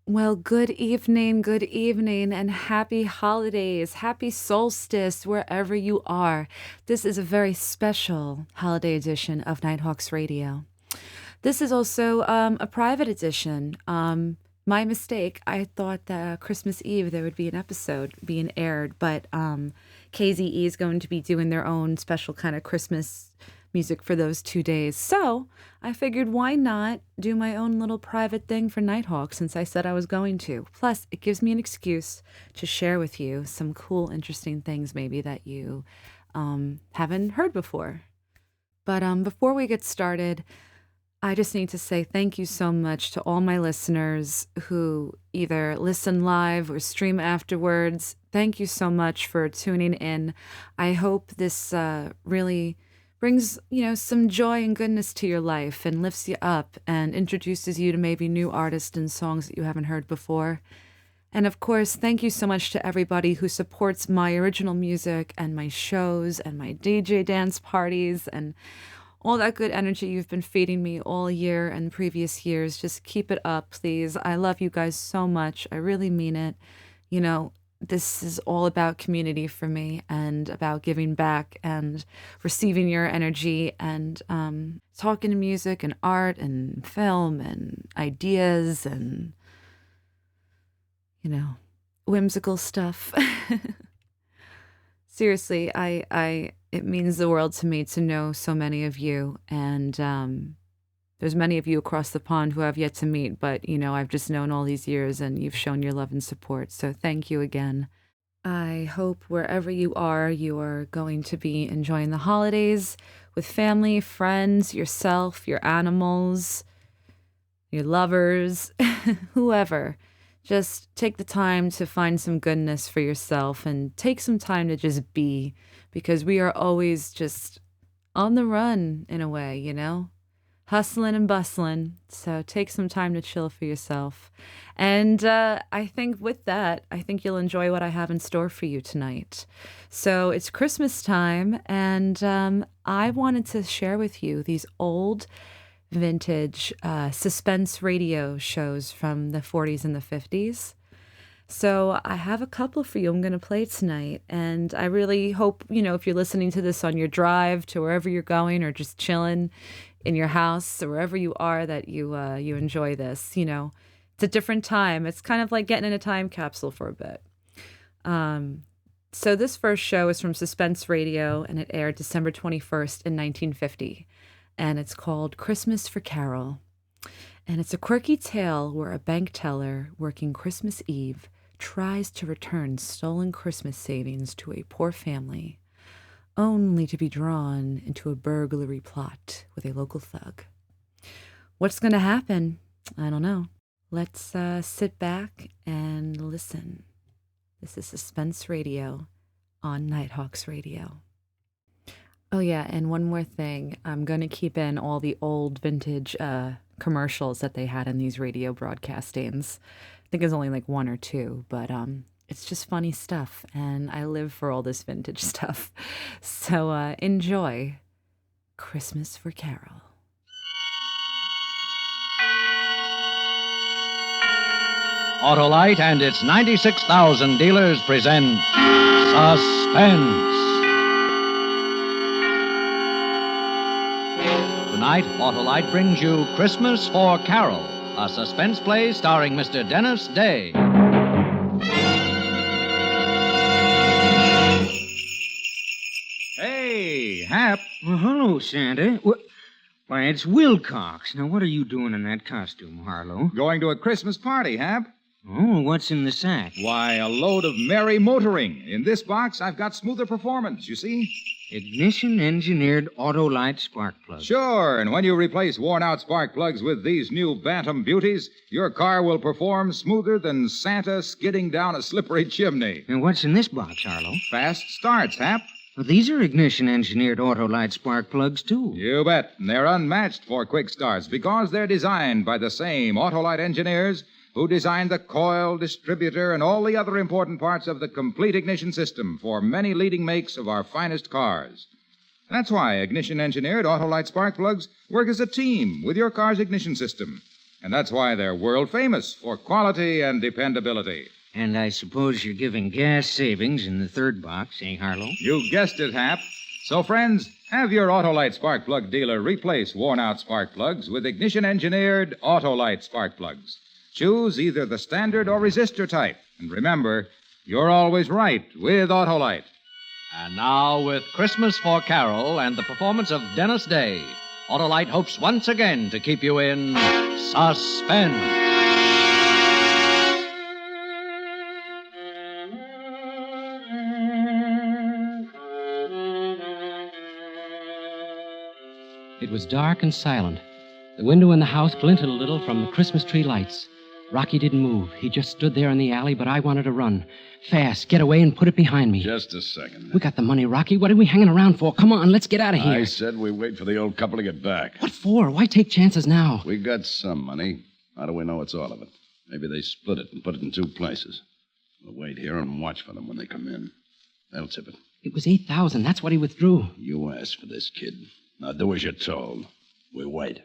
Well, good evening, and happy holidays, happy solstice, wherever you are. This is a very special holiday edition of Nighthawks Radio. This is also a private edition. My mistake. I thought that Christmas Eve there would be an episode being aired, but KZE is going to be doing their own special kind of Christmas music for those 2 days. So I figured why not do my own little private thing for Nighthawk since I said I was going to. Plus, it gives me an excuse to share with you some cool, interesting things maybe that you haven't heard before. But before we get started, I just need to say thank you so much to all my listeners who either listen live or stream afterwards. Thank you so much for tuning in. I hope this really brings, some joy and goodness to your life and lifts you up and introduces you to maybe new artists and songs that you haven't heard before. And of course, thank you so much to everybody who supports my original music and my shows and my DJ dance parties and all that good energy you've been feeding me all year and previous years. Just keep it up, please. I love you guys so much. I really mean it. This is all about community for me and about giving back and receiving your energy and talking music and art and film and ideas and, whimsical stuff. Seriously, it means the world to me to know so many of you, and there's many of you across the pond who I've yet to meet, but, I've just known all these years, and you've shown your love and support, so thank you again. I hope wherever you are going to be enjoying the holidays with family, friends, yourself, your animals, your lovers, whoever. Just take the time to find some goodness for yourself and take some time to just be, because we are always just on the run in a way, hustling and bustling. So take some time to chill for yourself. And I think with that, you'll enjoy what I have in store for you tonight. So it's Christmas time, and I wanted to share with you these old vintage suspense radio shows from the 40s and the 50s. So I have a couple for you I'm going to play tonight, and I really hope, if you're listening to this on your drive to wherever you're going or just chilling in your house or wherever you are, that you enjoy this. It's a different time. It's kind of like getting in a time capsule for a bit. So this first show is from Suspense Radio, and it aired December 21st in 1950. And it's called Christmas for Carol. And it's a quirky tale where a bank teller working Christmas Eve tries to return stolen Christmas savings to a poor family, only to be drawn into a burglary plot with a local thug. What's going to happen? I don't know. Let's sit back and listen. This is Suspense Radio on Nighthawks Radio. Oh, yeah, and one more thing. I'm going to keep in all the old vintage commercials that they had in these radio broadcastings. I think it's only like one or two, but it's just funny stuff, and I live for all this vintage stuff. So enjoy Christmas for Carol. Autolite and its 96,000 dealers present Suspense. Tonight, Autolite brings you Christmas for Carol, a suspense play starring Mr. Dennis Day. Hey, Hap. Well, hello, Santa. Why, it's Wilcox. Now, what are you doing in that costume, Harlow? Going to a Christmas party, Hap. Oh, what's in the sack? Why, a load of merry motoring. In this box, I've got smoother performance, you see? Ignition-engineered Autolite spark plugs. Sure, and when you replace worn-out spark plugs with these new Bantam beauties, your car will perform smoother than Santa skidding down a slippery chimney. And what's in this box, Harlow? Fast starts, Hap. Well, these are ignition-engineered Autolite spark plugs, too. You bet. And they're unmatched for quick starts because they're designed by the same Autolite engineers who designed the coil, distributor, and all the other important parts of the complete ignition system for many leading makes of our finest cars. That's why ignition-engineered Autolite spark plugs work as a team with your car's ignition system. And that's why they're world famous for quality and dependability. And I suppose you're giving gas savings in the third box, eh, Harlow? You guessed it, Hap. So, friends, have your Autolite spark plug dealer replace worn-out spark plugs with ignition-engineered Autolite spark plugs. Choose either the standard or resistor type. And remember, you're always right with Autolite. And now, with Christmas for Carol and the performance of Dennis Day, Autolite hopes once again to keep you in suspense. It was dark and silent. The window in the house glinted a little from the Christmas tree lights. Rocky didn't move. He just stood there in the alley, but I wanted to run. Fast, get away and put it behind me. Just a second. We got the money, Rocky. What are we hanging around for? Come on, let's get out of here. I said we wait for the old couple to get back. What for? Why take chances now? We got some money. How do we know it's all of it? Maybe they split it and put it in two places. We'll wait here and watch for them when they come in. They'll tip it. It was $8,000. That's what he withdrew. You asked for this, kid. Now do as you're told. We wait.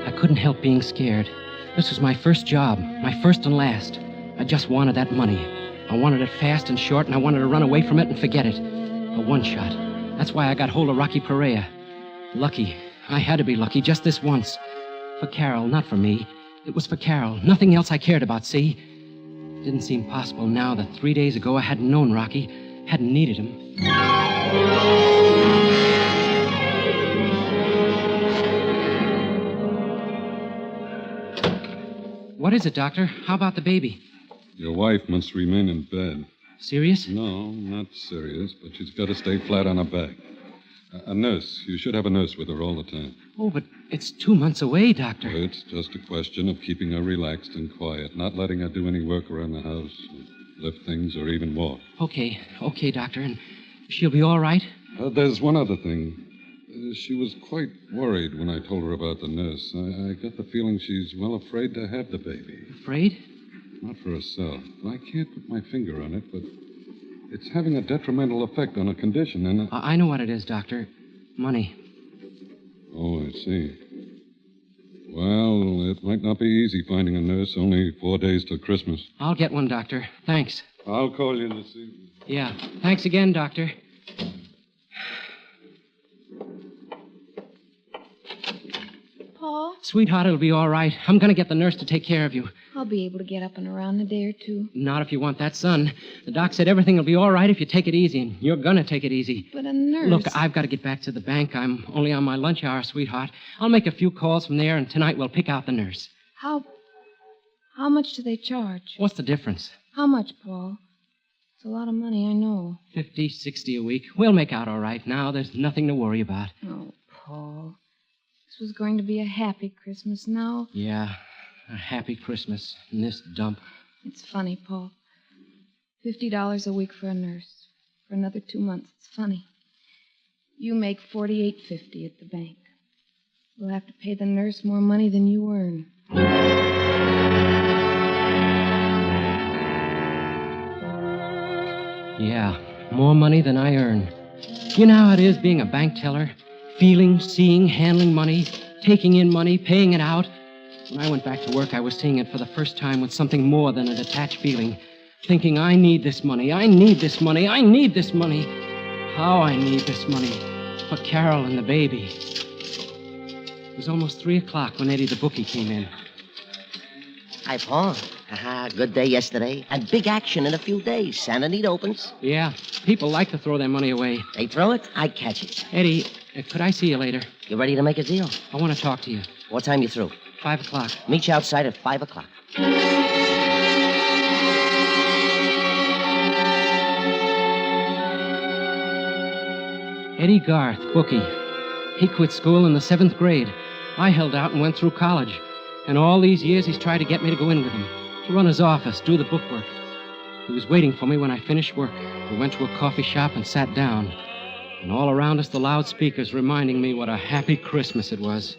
I couldn't help being scared. This was my first job, my first and last. I just wanted that money. I wanted it fast and short, and I wanted to run away from it and forget it. A one shot. That's why I got hold of Rocky Perea. Lucky. I had to be lucky just this once. For Carol, not for me. It was for Carol. Nothing else I cared about, see? It didn't seem possible now that 3 days ago I hadn't known Rocky, hadn't needed him. What is it, Doctor? How about the baby? Your wife must remain in bed. Serious? No, not serious, but she's got to stay flat on her back. A nurse. You should have a nurse with her all the time. Oh, but it's 2 months away, Doctor. It's just a question of keeping her relaxed and quiet, not letting her do any work around the house, lift things, or even walk. Okay, Doctor. And she'll be all right? There's one other thing. She was quite worried when I told her about the nurse. I got the feeling she's well afraid to have the baby. Afraid? Not for herself. I can't put my finger on it, but it's having a detrimental effect on her condition, and... I know what it is, Doctor. Money. Oh, I see. Well, it might not be easy finding a nurse. Only 4 days till Christmas. I'll get one, Doctor. Thanks. I'll call you this evening. Yeah. Thanks again, Doctor. Paul, Sweetheart, it'll be all right. I'm going to get the nurse to take care of you. I'll be able to get up and around in a day or two. Not if you want that, son. The doc said everything will be all right if you take it easy, and you're going to take it easy. But a nurse... Look, I've got to get back to the bank. I'm only on my lunch hour, sweetheart. I'll make a few calls from there, and tonight we'll pick out the nurse. How much do they charge? What's the difference? How much, Paul? It's a lot of money, I know. 50, 60 a week. We'll make out all right now. There's nothing to worry about. Oh, Paul. This was going to be a happy Christmas. Now... Yeah, a happy Christmas in this dump. It's funny, Paul. $50 a week for a nurse. For another 2 months. It's funny. You make $48.50 at the bank. We'll have to pay the nurse more money than you earn. Yeah, more money than I earn. You know how it is being a bank teller? Feeling, seeing, handling money, taking in money, paying it out. When I went back to work, I was seeing it for the first time with something more than a detached feeling. Thinking, I need this money, I need this money, I need this money. How I need this money. For Carol and the baby. It was almost 3 o'clock when Eddie the bookie came in. Hi, Paul. Good day yesterday. And big action in a few days. Santa Anita opens. Yeah, people like to throw their money away. They throw it, I catch it. Eddie, could I see you later? You ready to make a deal? I want to talk to you. What time you through? 5 o'clock. Meet you outside at 5 o'clock. Eddie Garth, bookie. He quit school in the 7th grade. I held out and went through college. And all these years he's tried to get me to go in with him. To run his office, do the bookwork. He was waiting for me when I finished work. We went to a coffee shop and sat down. And all around us the loudspeakers reminding me what a happy Christmas it was.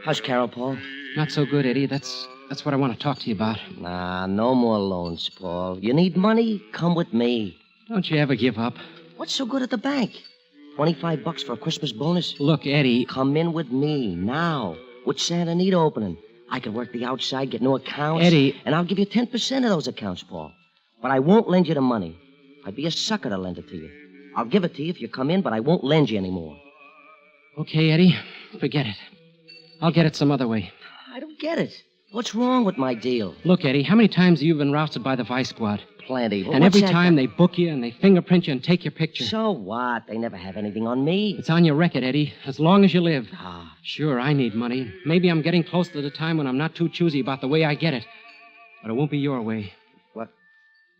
How's Carol, Paul? Not so good, Eddie. That's what I want to talk to you about. Nah, no more loans, Paul. You need money? Come with me. Don't you ever give up. What's so good at the bank? $25 for a Christmas bonus? Look, Eddie. Come in with me now. With Santa Anita opening. I can work the outside, get new accounts. Eddie. And I'll give you 10% of those accounts, Paul. But I won't lend you the money. I'd be a sucker to lend it to you. I'll give it to you if you come in, but I won't lend you anymore. Okay, Eddie. Forget it. I'll get it some other way. I don't get it. What's wrong with my deal? Look, Eddie, how many times have you been rousted by the Vice Squad? Plenty. Well, and every that time they book you and they fingerprint you and take your picture. So what? They never have anything on me. It's on your record, Eddie, as long as you live. Ah. Sure, I need money. Maybe I'm getting close to the time when I'm not too choosy about the way I get it. But it won't be your way. What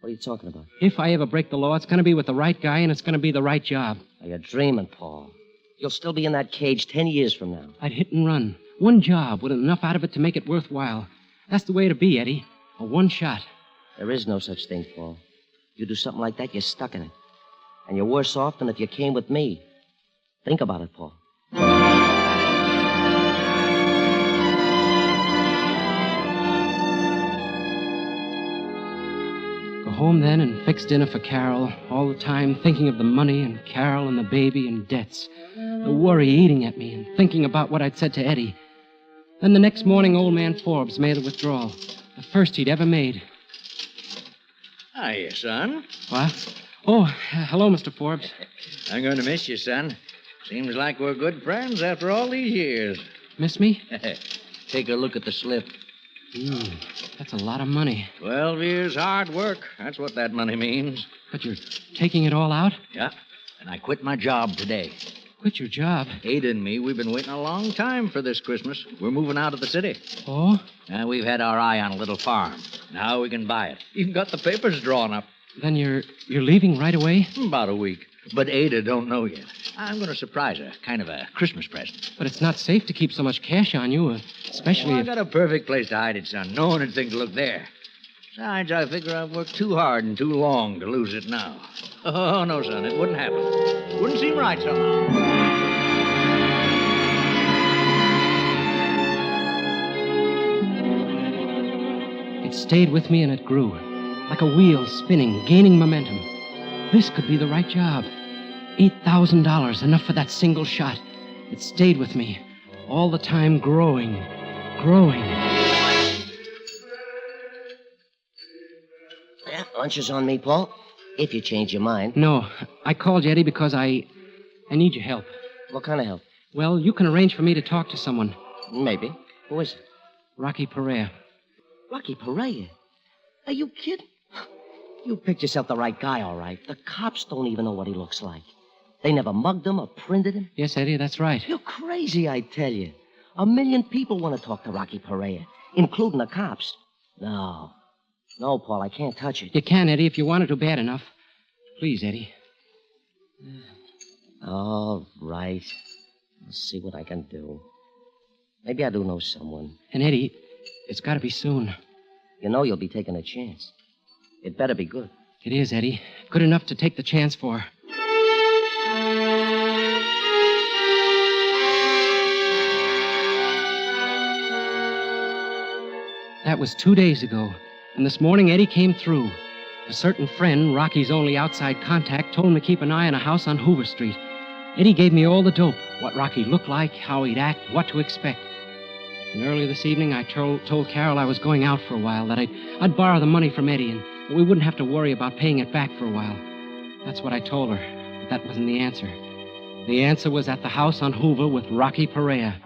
are you talking about? If I ever break the law, it's going to be with the right guy and it's going to be the right job. Now, you're dreaming, Paul. You'll still be in that cage 10 years from now. I'd hit and run. One job with enough out of it to make it worthwhile. That's the way to be, Eddie. A one shot. There is no such thing, Paul. You do something like that, you're stuck in it. And you're worse off than if you came with me. Think about it, Paul. Go home then and fix dinner for Carol, all the time thinking of the money and Carol and the baby and debts. The worry eating at me and thinking about what I'd said to Eddie. Then the next morning, old man Forbes made a withdrawal. The first he'd ever made. Hiya, son. What? Oh, hello, Mr. Forbes. I'm going to miss you, son. Seems like we're good friends after all these years. Miss me? Take a look at the slip. That's a lot of money. 12 years hard work. That's what that money means. But you're taking it all out? Yeah, and I quit my job today. Quit your job? Ada and me, we've been waiting a long time for this Christmas. We're moving out of the city. Oh? We've had our eye on a little farm. Now we can buy it. Even got the papers drawn up. Then you're leaving right away? About a week. But Ada don't know yet. I'm going to surprise her. Kind of a Christmas present. But it's not safe to keep so much cash on you, especially I got a perfect place to hide it, son. No one would think to look there. Besides, I figure I've worked too hard and too long to lose it now. Oh, no, son, it wouldn't happen. Wouldn't seem right somehow. It stayed with me and it grew. Like a wheel spinning, gaining momentum. This could be the right job. $8,000, enough for that single shot. It stayed with me. All the time growing. Yeah, lunch is on me, Paul. If you change your mind. No, I called you, Eddie, because I need your help. What kind of help? Well, you can arrange for me to talk to someone. Maybe. Who is it? Rocky Perea. Rocky Perea? Are you kidding? You picked yourself the right guy, all right. The cops don't even know what he looks like. They never mugged him or printed him. Yes, Eddie, that's right. You're crazy, I tell you. 1 million people want to talk to Rocky Perea, including the cops. No, Paul, I can't touch it. You can, Eddie, if you wanted to bad enough. Please, Eddie. All right. I'll see what I can do. Maybe I do know someone. And, Eddie, it's got to be soon. You know you'll be taking a chance. It better be good. It is, Eddie. Good enough to take the chance for. That was 2 days ago, and this morning Eddie came through. A certain friend, Rocky's only outside contact, told him to keep an eye on a house on Hoover Street. Eddie gave me all the dope, what Rocky looked like, how he'd act, what to expect. And earlier this evening, I told Carol I was going out for a while, that I'd borrow the money from Eddie, and we wouldn't have to worry about paying it back for a while. That's what I told her, but that wasn't the answer. The answer was at the house on Hoover with Rocky Perea.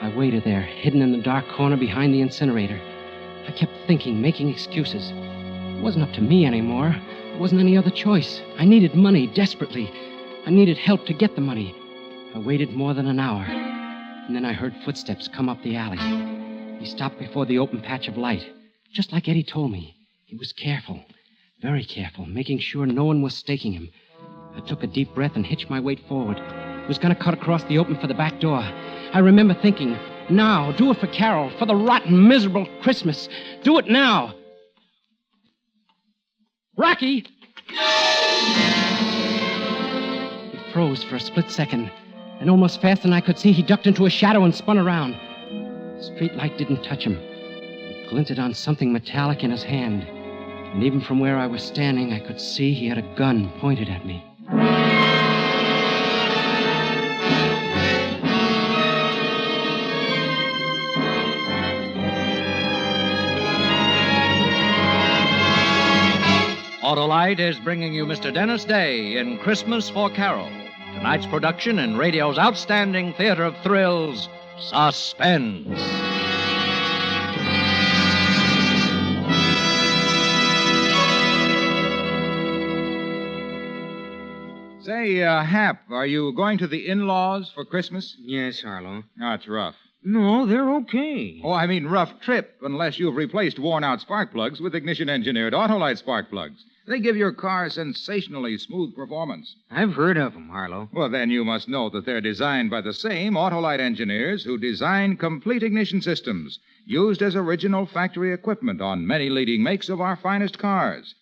I waited there, hidden in the dark corner behind the incinerator. I kept thinking, making excuses. It wasn't up to me anymore. There wasn't any other choice. I needed money desperately. I needed help to get the money. I waited more than an hour, and then I heard footsteps come up the alley. He stopped before the open patch of light, just like Eddie told me. He was careful, very careful, making sure no one was staking him. I took a deep breath and hitched my weight forward. I was going to cut across the open for the back door. I remember thinking, now, do it for Carol, for the rotten, miserable Christmas. Do it now. Rocky! He froze for a split second, and almost faster than I could see, he ducked into a shadow and spun around. The street light didn't touch him. It glinted on something metallic in his hand. And even from where I was standing, I could see he had a gun pointed at me. Autolite is bringing you Mr. Dennis Day in Christmas for Carol. Tonight's production in radio's outstanding theater of thrills, Suspense. Say, Hap, are you going to the in-laws for Christmas? Yes, Harlow. That's rough. No, they're okay. Oh, I mean rough trip, unless you've replaced worn-out spark plugs with ignition-engineered Autolite spark plugs. They give your car sensationally smooth performance. I've heard of them, Harlow. Well, then you must know that they're designed by the same Autolite engineers who design complete ignition systems, used as original factory equipment on many leading makes of our finest cars.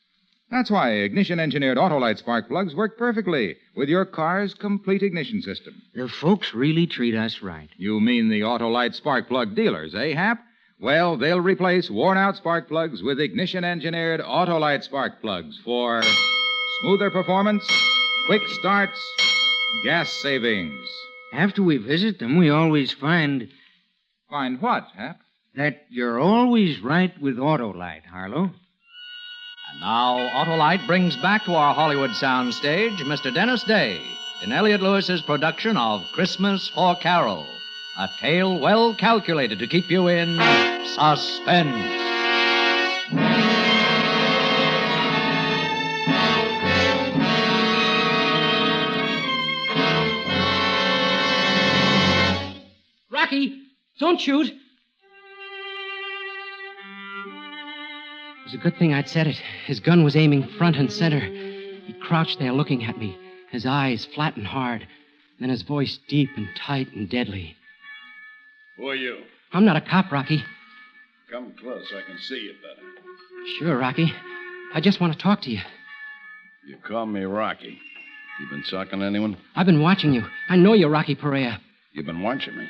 That's why ignition-engineered Autolite spark plugs work perfectly with your car's complete ignition system. The folks really treat us right. You mean the Autolite spark plug dealers, eh, Hap? Well, they'll replace worn-out spark plugs with ignition-engineered Autolite spark plugs for smoother performance, quick starts, gas savings. After we visit them, we always find... Find what, Hap? That you're always right with Autolite, Harlow. And now, Autolite brings back to our Hollywood soundstage Mr. Dennis Day in Elliot Lewis's production of Christmas for Carol, a tale well calculated to keep you in suspense. Rocky, don't shoot. It was a good thing I'd said it. His gun was aiming front and center. He crouched there looking at me, his eyes flat and hard, then his voice deep and tight and deadly. Who are you? I'm not a cop, Rocky. Come close so I can see you better. Sure, Rocky. I just want to talk to you. You call me Rocky. You been talking to anyone? I've been watching you. I know you're Rocky Perea. You've been watching me?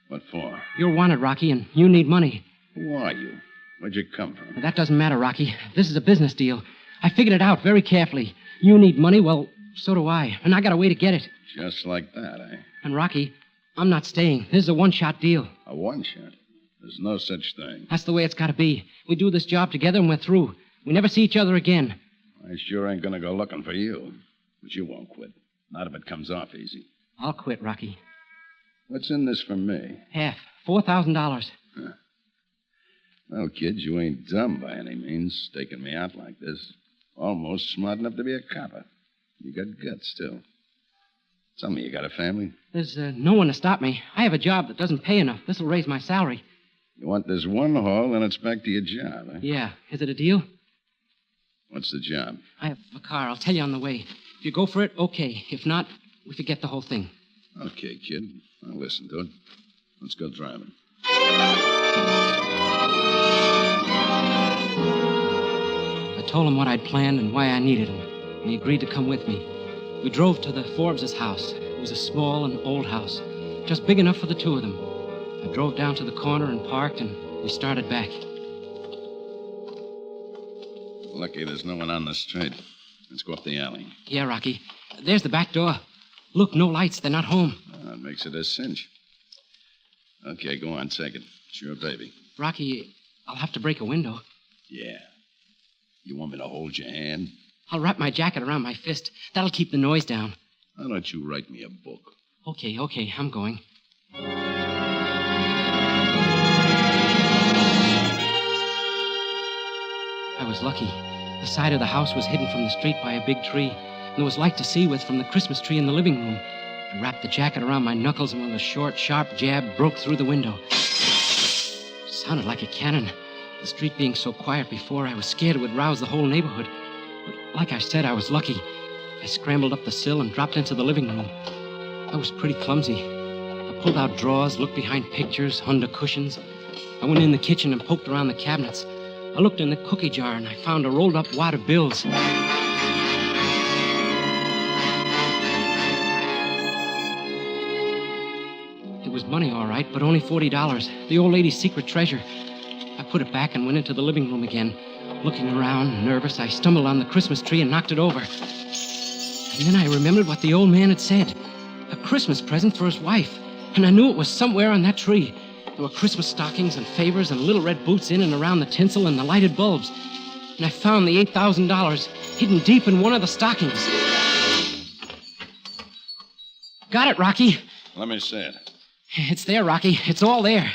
What for? You're wanted, Rocky, and you need money. Who are you? Where'd you come from? That doesn't matter, Rocky. This is a business deal. I figured it out very carefully. You need money, well, so do I. And I got a way to get it. Just like that, eh? And, Rocky, I'm not staying. This is a one-shot deal. A one-shot? There's no such thing. That's the way it's got to be. We do this job together and we're through. We never see each other again. I sure ain't gonna go looking for you. But you won't quit. Not if it comes off easy. I'll quit, Rocky. What's in this for me? Half. $4,000. Huh. Well, kid, you ain't dumb by any means, staking me out like this. Almost smart enough to be a copper. You got guts, still. Tell me, you got a family? There's no one to stop me. I have a job that doesn't pay enough. This'll raise my salary. You want this one haul, then it's back to your job, eh? Yeah. Is it a deal? What's the job? I have a car. I'll tell you on the way. If you go for it, okay. If not, we forget the whole thing. Okay, kid. I'll listen to it. Let's go driving. I told him what I'd planned and why I needed him, and he agreed to come with me. We drove to the Forbes' house. It was a small and old house, just big enough for the two of them. I drove down to the corner and parked, and we started back. Lucky there's no one on the street. Let's go up the alley. Yeah, Rocky. There's the back door. Look, no lights. They're not home. That makes it a cinch. Okay, go on, take it. It's your baby. Rocky, I'll have to break a window. Yeah. You want me to hold your hand? I'll wrap my jacket around my fist. That'll keep the noise down. Why don't you write me a book? Okay, I'm going. I was lucky. The side of the house was hidden from the street by a big tree, and there was light to see with from the Christmas tree in the living room. I wrapped the jacket around my knuckles, and with a short, sharp jab, broke through the window. It sounded like a cannon. The street being so quiet before, I was scared it would rouse the whole neighborhood. But like I said, I was lucky. I scrambled up the sill and dropped into the living room. I was pretty clumsy. I pulled out drawers, looked behind pictures, under cushions. I went in the kitchen and poked around the cabinets. I looked in the cookie jar, and I found a rolled-up wad of bills. It was money, all right, but only $40. The old lady's secret treasure. I put it back and went into the living room again. Looking around, nervous, I stumbled on the Christmas tree and knocked it over. And then I remembered what the old man had said. A Christmas present for his wife. And I knew it was somewhere on that tree. There were Christmas stockings and favors and little red boots in and around the tinsel and the lighted bulbs. And I found the $8,000 hidden deep in one of the stockings. Got it, Rocky. Let me see it. It's there, Rocky. It's all there.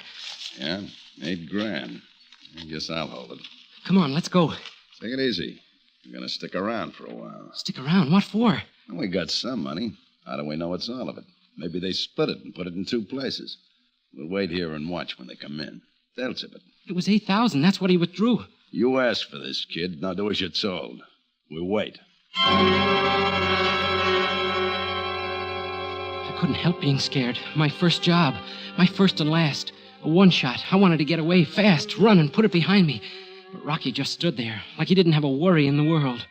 Yeah, $8,000. I guess I'll hold it. Come on, let's go. Take it easy. We're going to stick around for a while. Stick around? What for? Well, we got some money. How do we know it's all of it? Maybe they split it and put it in 2 places. We'll wait here and watch when they come in. They'll tip it. It was $8,000. That's what he withdrew. You asked for this, kid. Now do as you're told. We'll wait. I couldn't help being scared. My first job. My first and last. A one-shot. I wanted to get away fast, run and put it behind me. But Rocky just stood there, like he didn't have a worry in the world.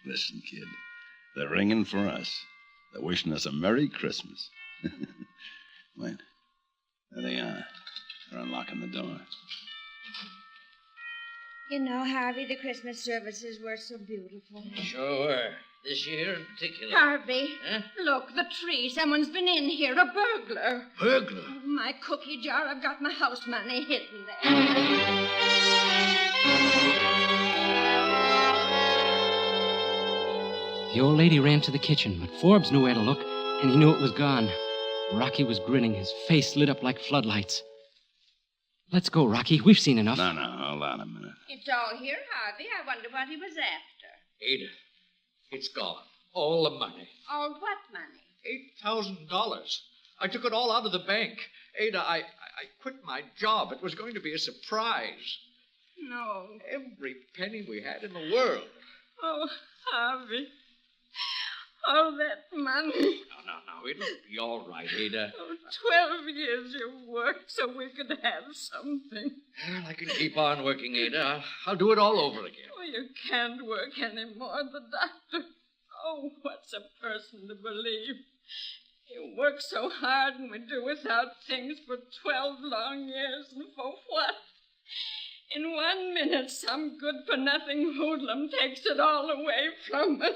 Listen, kid. They're ringing for us. They're wishing us a Merry Christmas. Wait. There they are. They're unlocking the door. You know, Harvey, the Christmas services were so beautiful. Sure were. This year in particular. Harvey, Huh? look, the tree. Someone's been in here, a burglar. Burglar? Oh, my cookie jar, I've got my house money hidden there. The old lady ran to the kitchen, but Forbes knew where to look, and he knew it was gone. Rocky was grinning, his face lit up like floodlights. Let's go, Rocky. We've seen enough. No, hold on a minute. It's all here, Harvey. I wonder what he was after. Ada, it's gone. All the money. All what money? $8,000. I took it all out of the bank. Ada, I quit my job. It was going to be a surprise. No. Every penny we had in the world. Oh, Harvey. All that money. No, it'll be all right, Ada. Oh, 12 years you worked so we could have something. Well, I can keep on working, Ada. I'll do it all over again. Oh, you can't work anymore. The doctor. Oh, what's a person to believe? You work so hard and we do without things for 12 long years, and for what? In 1 minute, some good-for-nothing hoodlum takes it all away from us.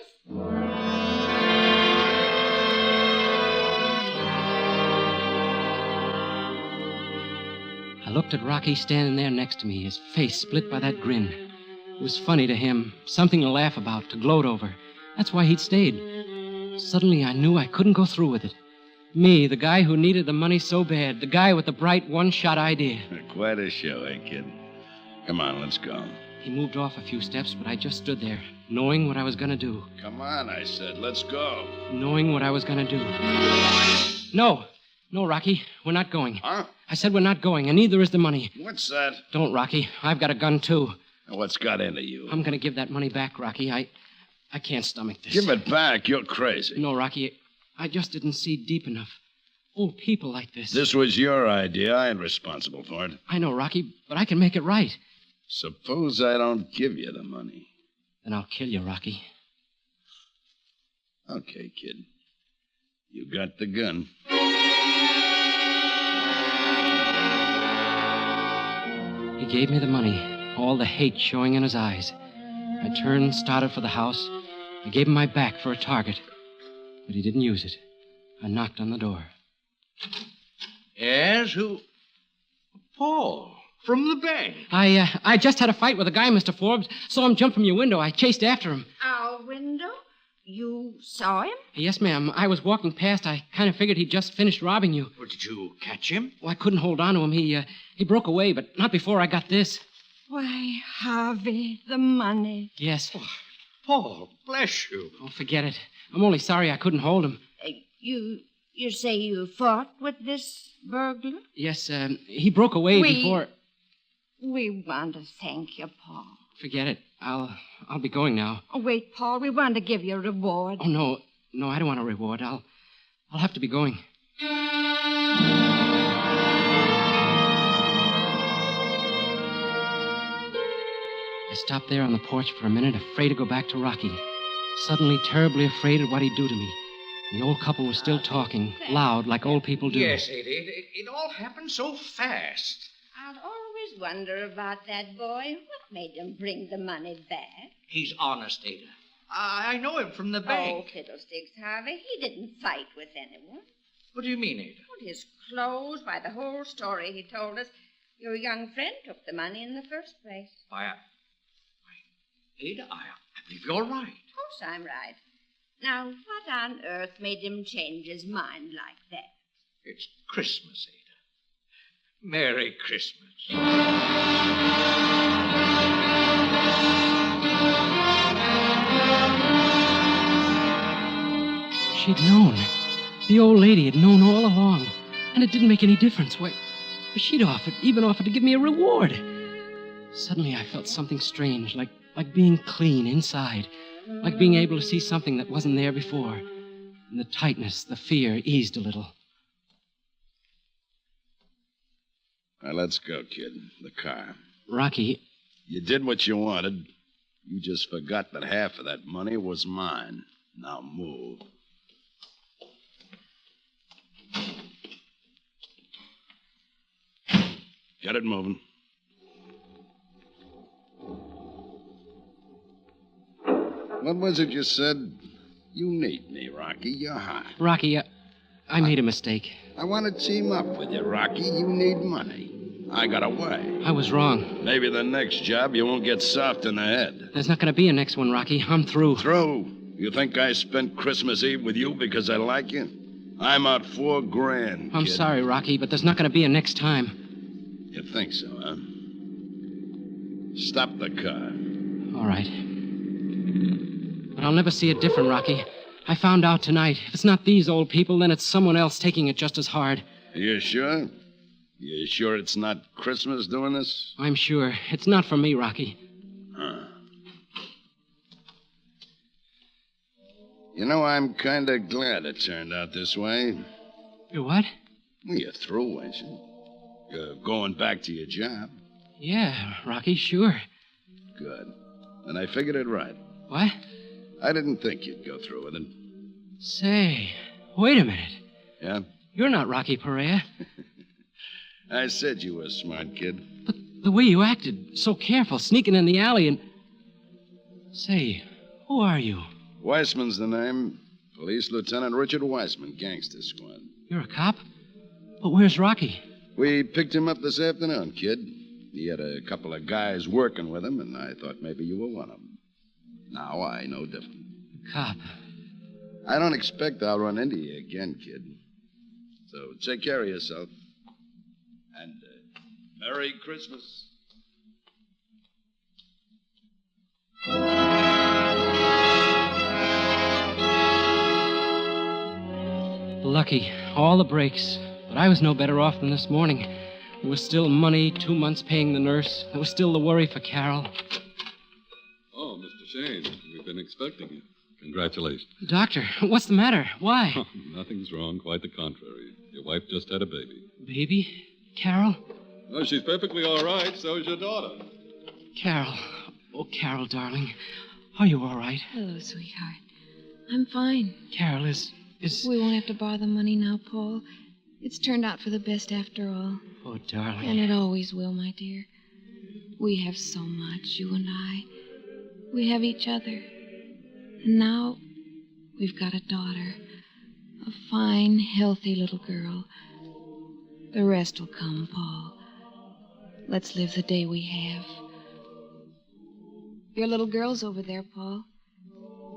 I looked at Rocky standing there next to me, his face split by that grin. It was funny to him, something to laugh about, to gloat over. That's why he'd stayed. Suddenly, I knew I couldn't go through with it. Me, the guy who needed the money so bad, the guy with the bright one-shot idea. Quite a show, eh, kid? Come on, let's go. He moved off a few steps, but I just stood there, knowing what I was going to do. Come on, I said, let's go. Knowing what I was going to do. No, Rocky, we're not going. Huh? I said we're not going, and neither is the money. What's that? Don't, Rocky. I've got a gun, too. What's got into you? I'm going to give that money back, Rocky. I can't stomach this. Give it back. You're crazy. No, Rocky. I just didn't see deep enough. Old people like this. This was your idea. I ain't responsible for it. I know, Rocky, but I can make it right. Suppose I don't give you the money. Then I'll kill you, Rocky. Okay, kid. You got the gun. He gave me the money, all the hate showing in his eyes. I turned, started for the house. I gave him my back for a target, but he didn't use it. I knocked on the door. Yes, who? Paul, from the bank. I just had a fight with a guy, Mr. Forbes. Saw him jump from your window. I chased after him. Our window? You saw him? Yes, ma'am. I was walking past. I kind of figured he'd just finished robbing you. Well, did you catch him? Well, I couldn't hold on to him. He broke away, but not before I got this. Why, Harvey, the money. Yes. Oh, Paul, bless you. Oh, forget it. I'm only sorry I couldn't hold him. You say you fought with this burglar? Yes, he broke away before... We want to thank you, Paul. Forget it. I'll be going now. Oh, wait, Paul. We want to give you a reward. Oh, no, I don't want a reward. I'll have to be going. I stopped there on the porch for a minute, afraid to go back to Rocky. Suddenly terribly afraid of what he'd do to me. The old couple was still talking, loud, like old people do. Yes, Ada. It all happened so fast. I'll always wonder about that boy. What made him bring the money back? He's honest, Ada. I know him from the bank. Oh, fiddlesticks, Harvey. He didn't fight with anyone. What do you mean, Ada? Well, his clothes, by the whole story he told us. Your young friend took the money in the first place. Why, Ada, I believe you're right. Of course I'm right. Now, what on earth made him change his mind like that? It's Christmas, Ada. Merry Christmas. She'd known. The old lady had known all along. And it didn't make any difference. Why, she'd even offered to give me a reward. Suddenly I felt something strange, like being clean inside. Like being able to see something that wasn't there before. And the tightness, the fear eased a little. Now, let's go, kid. The car. Rocky. You did what you wanted. You just forgot that half of that money was mine. Now move. Get it moving. What was it you said? You need me, Rocky. You're hot. Rocky, I made a mistake. I want to team up with you, Rocky. You need money. I got away. I was wrong. Maybe the next job you won't get soft in the head. There's not going to be a next one, Rocky. I'm through. Through? You think I spent Christmas Eve with you because I like you? I'm out $4,000, I'm kid. sorry, Rocky, but there's not going to be a next time. You think so, huh? Stop the car. All right. But I'll never see it different, Rocky. I found out tonight. If it's not these old people, then it's someone else taking it just as hard. You sure? You sure it's not Christmas doing this? I'm sure. It's not for me, Rocky. Huh. You know, I'm kind of glad it turned out this way. You what? Well, you're through, ain't you? You're going back to your job. Yeah, Rocky, sure. Good. Then I figured it right. What? I didn't think you'd go through with it. Say, wait a minute. Yeah? You're not Rocky Perea. I said you were a smart kid. But the way you acted, so careful, sneaking in the alley and... Say, who are you? Weissman's the name. Police Lieutenant Richard Weissman, Gangster Squad. You're a cop? But where's Rocky? We picked him up this afternoon, kid. He had a couple of guys working with him, and I thought maybe you were one of them. Now I know different. Cop. I don't expect I'll run into you again, kid. So take care of yourself. And Merry Christmas. Lucky. All the breaks. But I was no better off than this morning. There was still money, 2 months paying the nurse. There was still the worry for Carol. Oh, Mr. Shane, we've been expecting you. Congratulations. Doctor, what's the matter? Why? Oh, nothing's wrong. Quite the contrary. Your wife just had a baby. Baby? Carol? Oh, she's perfectly all right. So is your daughter. Carol. Oh, Carol, darling. Are you all right? Hello, sweetheart. I'm fine. Carol, is... We won't have to borrow the money now, Paul. It's turned out for the best after all. Oh, darling. And it always will, my dear. We have so much, you and I. We have each other. And now we've got a daughter. A fine, healthy little girl. The rest will come, Paul. Let's live the day we have. Your little girl's over there, Paul.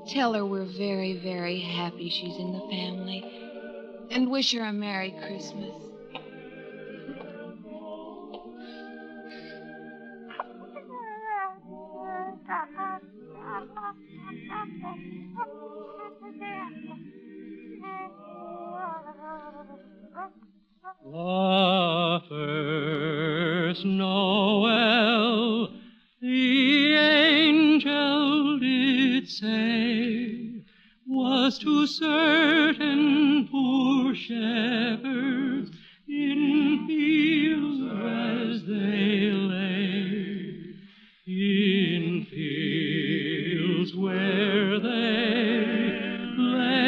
Tell her we're very, very happy she's in the family. And wish her a Merry Christmas. The first Noel, the angel did say, was to certain poor shepherds in fields as they lay, in fields where they lay.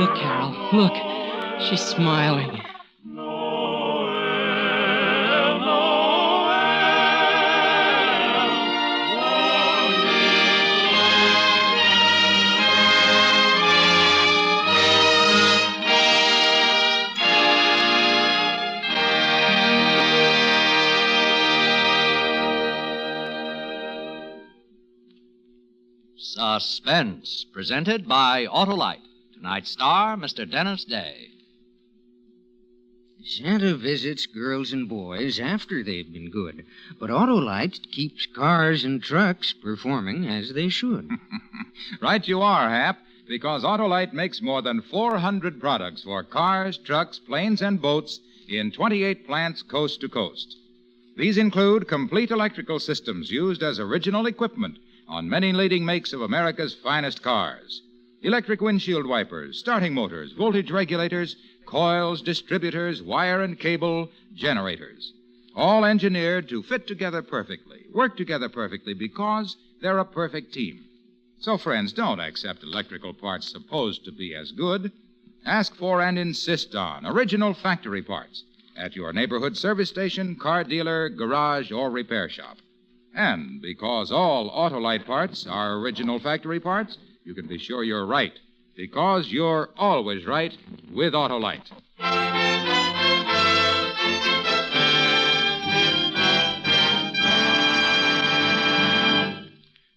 Look, Carol, look. She's smiling. Suspense, presented by Autolite. Tonight's star, Mr. Dennis Day. Santa visits girls and boys after they've been good, but Autolite keeps cars and trucks performing as they should. Right you are, Hap, because Autolite makes more than 400 products for cars, trucks, planes, and boats in 28 plants coast to coast. These include complete electrical systems used as original equipment on many leading makes of America's finest cars. Electric windshield wipers, starting motors, voltage regulators, coils, distributors, wire and cable, generators. All engineered to fit together perfectly, work together perfectly because they're a perfect team. So, friends, don't accept electrical parts supposed to be as good. Ask for and insist on original factory parts at your neighborhood service station, car dealer, garage, or repair shop. And because all Autolite parts are original factory parts, you can be sure you're right, because you're always right with Autolite.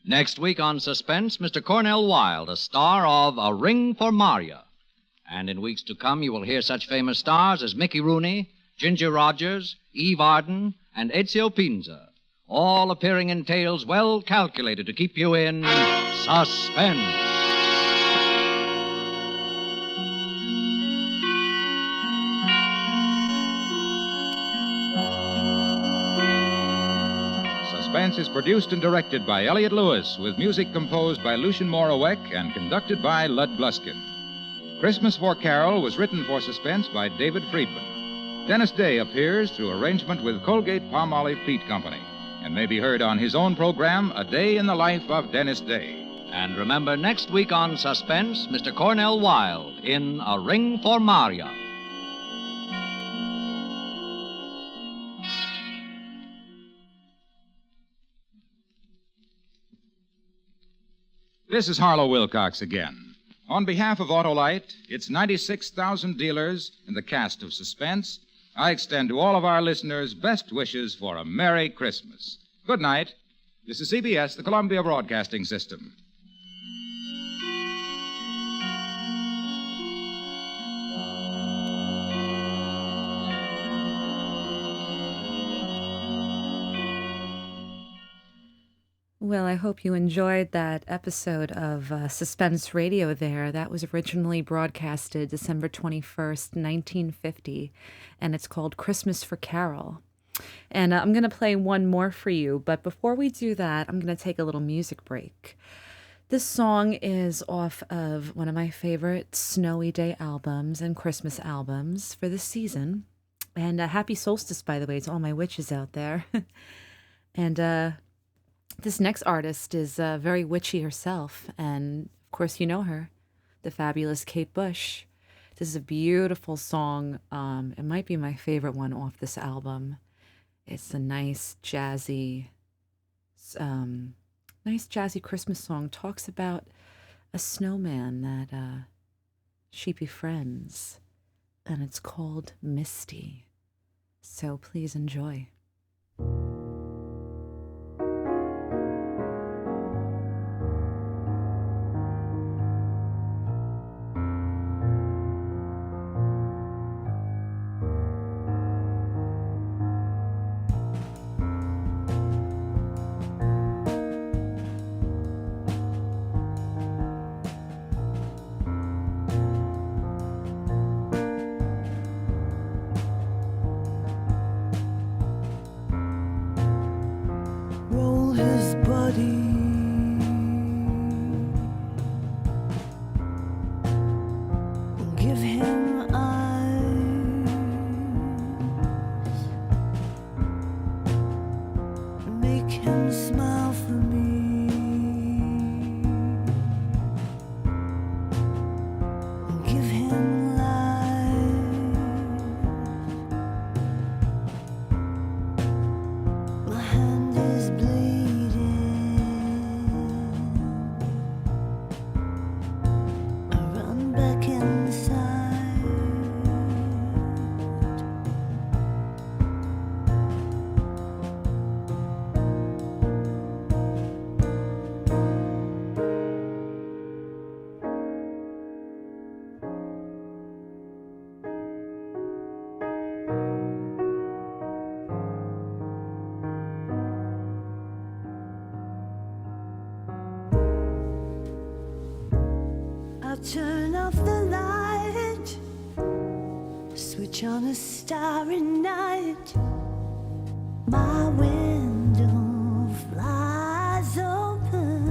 Next week on Suspense, Mr. Cornell Wilde, a star of A Ring for Maria. And in weeks to come, you will hear such famous stars as Mickey Rooney, Ginger Rogers, Eve Arden, and Ezio Pinza, all appearing in tales well calculated to keep you in suspense. Suspense is produced and directed by Elliott Lewis, with music composed by Lucien Moraweck and conducted by Lud Bluskin. Christmas for Carol was written for Suspense by David Friedman. Dennis Day appears through arrangement with Colgate-Palmolive Peat Company and may be heard on his own program, A Day in the Life of Dennis Day. And remember, next week on Suspense, Mr. Cornell Wilde in A Ring for Maria. This is Harlow Wilcox again. On behalf of Autolite, its 96,000 dealers, and the cast of Suspense, I extend to all of our listeners best wishes for a Merry Christmas. Good night. This is CBS, the Columbia Broadcasting System. Well, I hope you enjoyed that episode of Suspense Radio there. That was originally broadcasted December 21st, 1950, and it's called Christmas for Carol. And I'm going to play one more for you, but before we do that, I'm going to take a little music break. This song is off of one of my favorite Snowy Day albums and Christmas albums for this season. And happy solstice, by the way, to all my witches out there. And this next artist is very witchy herself, and of course you know her, the fabulous Kate Bush. This is a beautiful song. It might be my favorite one off this album. It's a nice jazzy Christmas song. Talks about a snowman that she befriends, and it's called Misty. So please enjoy. Give him Turn off the light, switch on a starry night. My window flies open.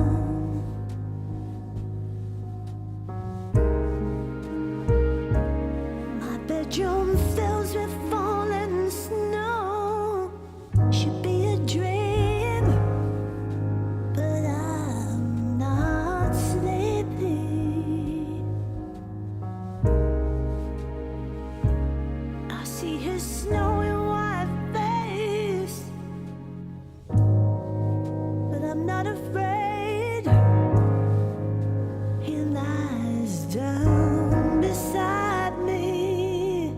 My bedroom fills with falling snow. Should be a dream, but I'm not sleepy. I see his snowy white face, but I'm not afraid. He lies down beside me.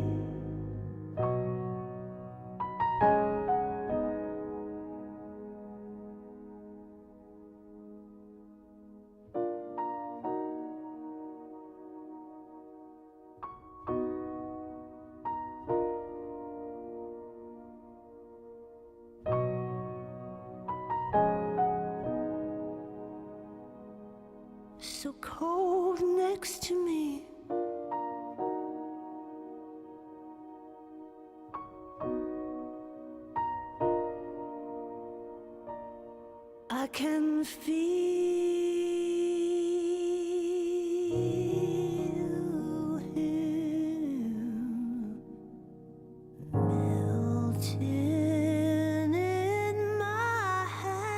So cold next to me. I can feel him melting in my hand.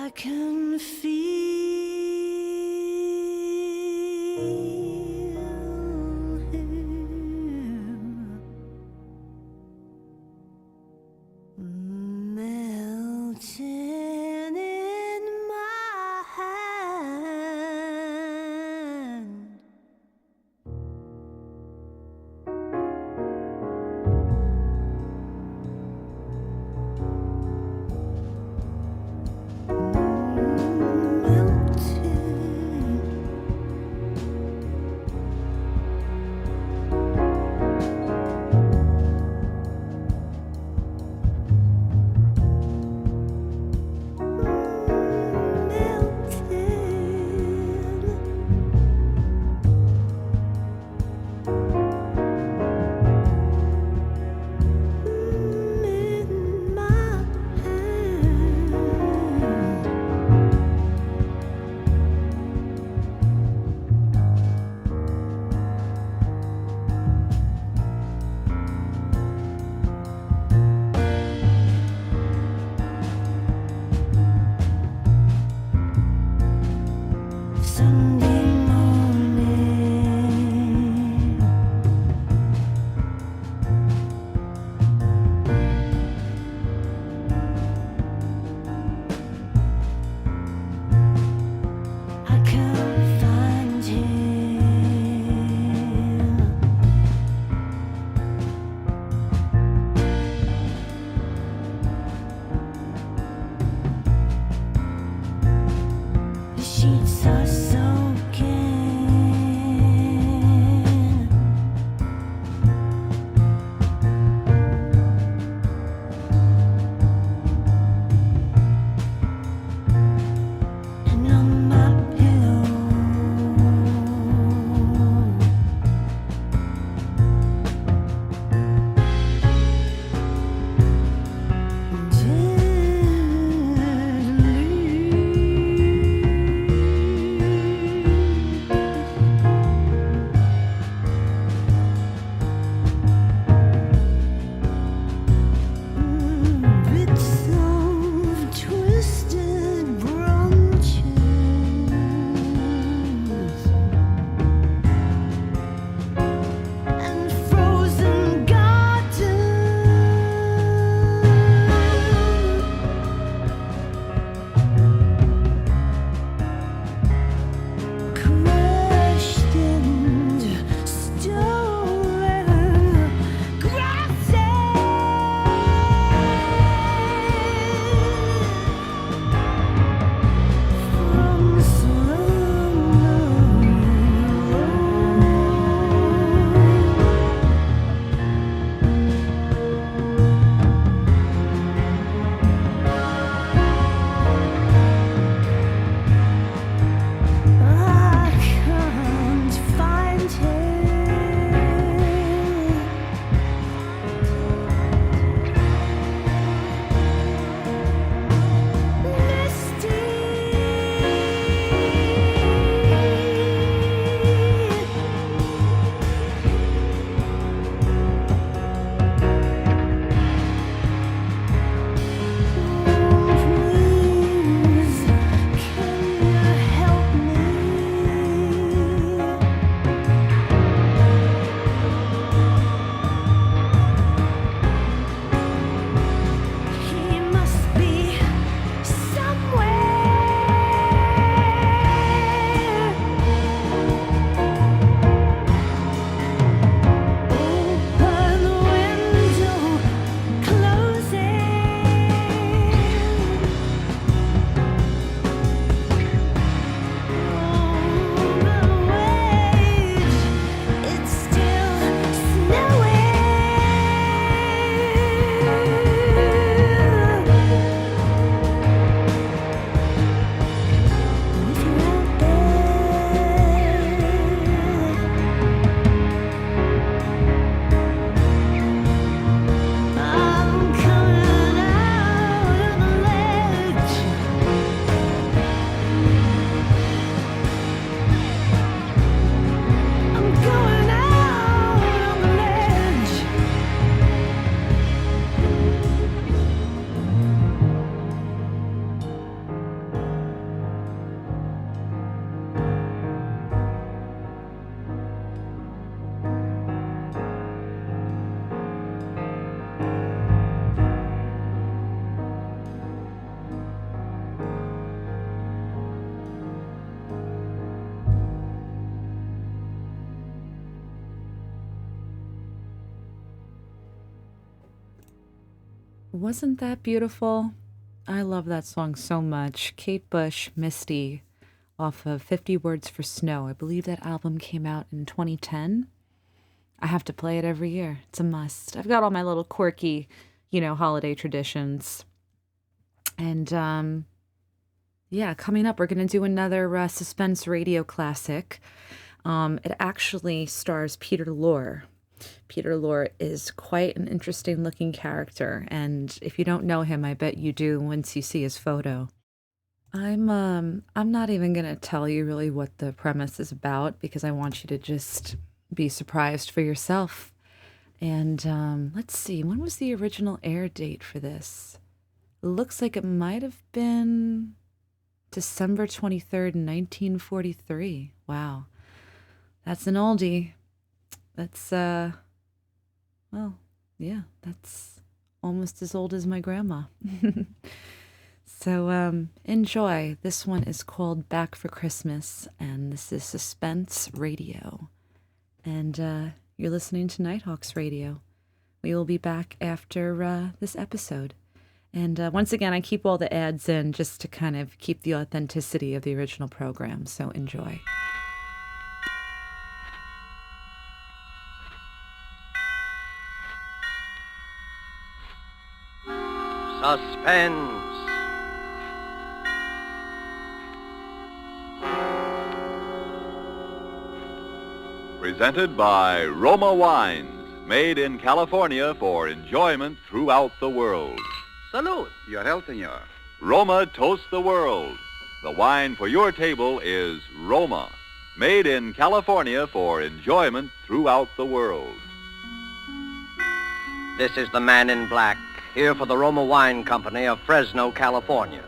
I can feel him melting in my hand. Melting Wasn't that beautiful? I love that song so much. Kate Bush, Misty, off of 50 Words for Snow. I believe that album came out in 2010. I have to play it every year. It's a must. I've got all my little quirky, holiday traditions. And, yeah, coming up, we're going to do another Suspense Radio classic. It actually stars Peter Lorre. Peter Lorre is quite an interesting looking character, and if you don't know him, I bet you do once you see his photo. I'm not even gonna tell you really what the premise is about because I want you to just be surprised for yourself. And let's see, when was the original air date for this? It looks like it might have been December 23rd, 1943. Wow, that's an oldie. That's, that's almost as old as my grandma. So, enjoy. This one is called Back for Christmas, and this is Suspense Radio. And, you're listening to Nighthawks Radio. We will be back after, this episode. And, once again, I keep all the ads in just to kind of keep the authenticity of the original program, so enjoy. Suspense. Presented by Roma Wines, made in California for enjoyment throughout the world. Salud. Your health, senor. Roma toasts the world. The wine for your table is Roma, made in California for enjoyment throughout the world. This is the Man in Black, here for the Roma Wine Company of Fresno, California,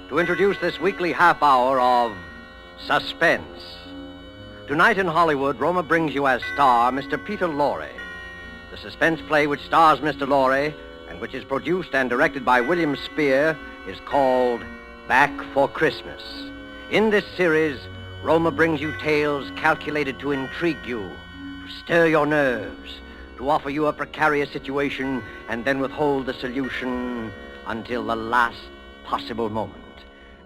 to introduce this weekly half hour of Suspense. Tonight in Hollywood, Roma brings you as star Mr. Peter Lorre. The suspense play which stars Mr. Lorre and which is produced and directed by William Spear is called Back for Christmas. In this series, Roma brings you tales calculated to intrigue you, to stir your nerves, to offer you a precarious situation and then withhold the solution until the last possible moment.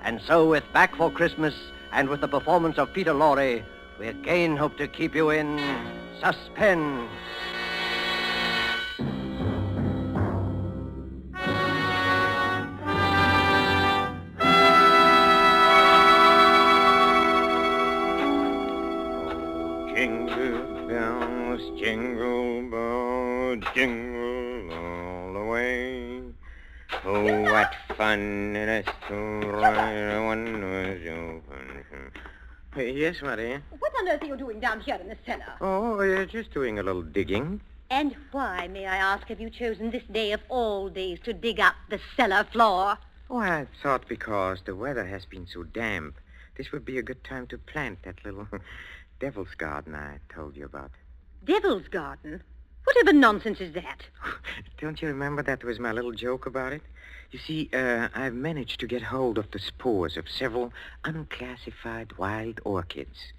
And so with Back for Christmas and with the performance of Peter Lorre, we again hope to keep you in suspense. Jingle bells, jingle bells, jingle all the way. Oh, what fun it is to ride a one-horse open. Yes, Maria? What on earth are you doing down here in the cellar? Oh, just doing a little digging. And why, may I ask, have you chosen this day of all days to dig up the cellar floor? Oh, I thought because the weather has been so damp, this would be a good time to plant that little devil's garden I told you about. Devil's garden? Whatever nonsense is that? Don't you remember that was my little joke about it? You see, I've managed to get hold of the spores of several unclassified wild orchids.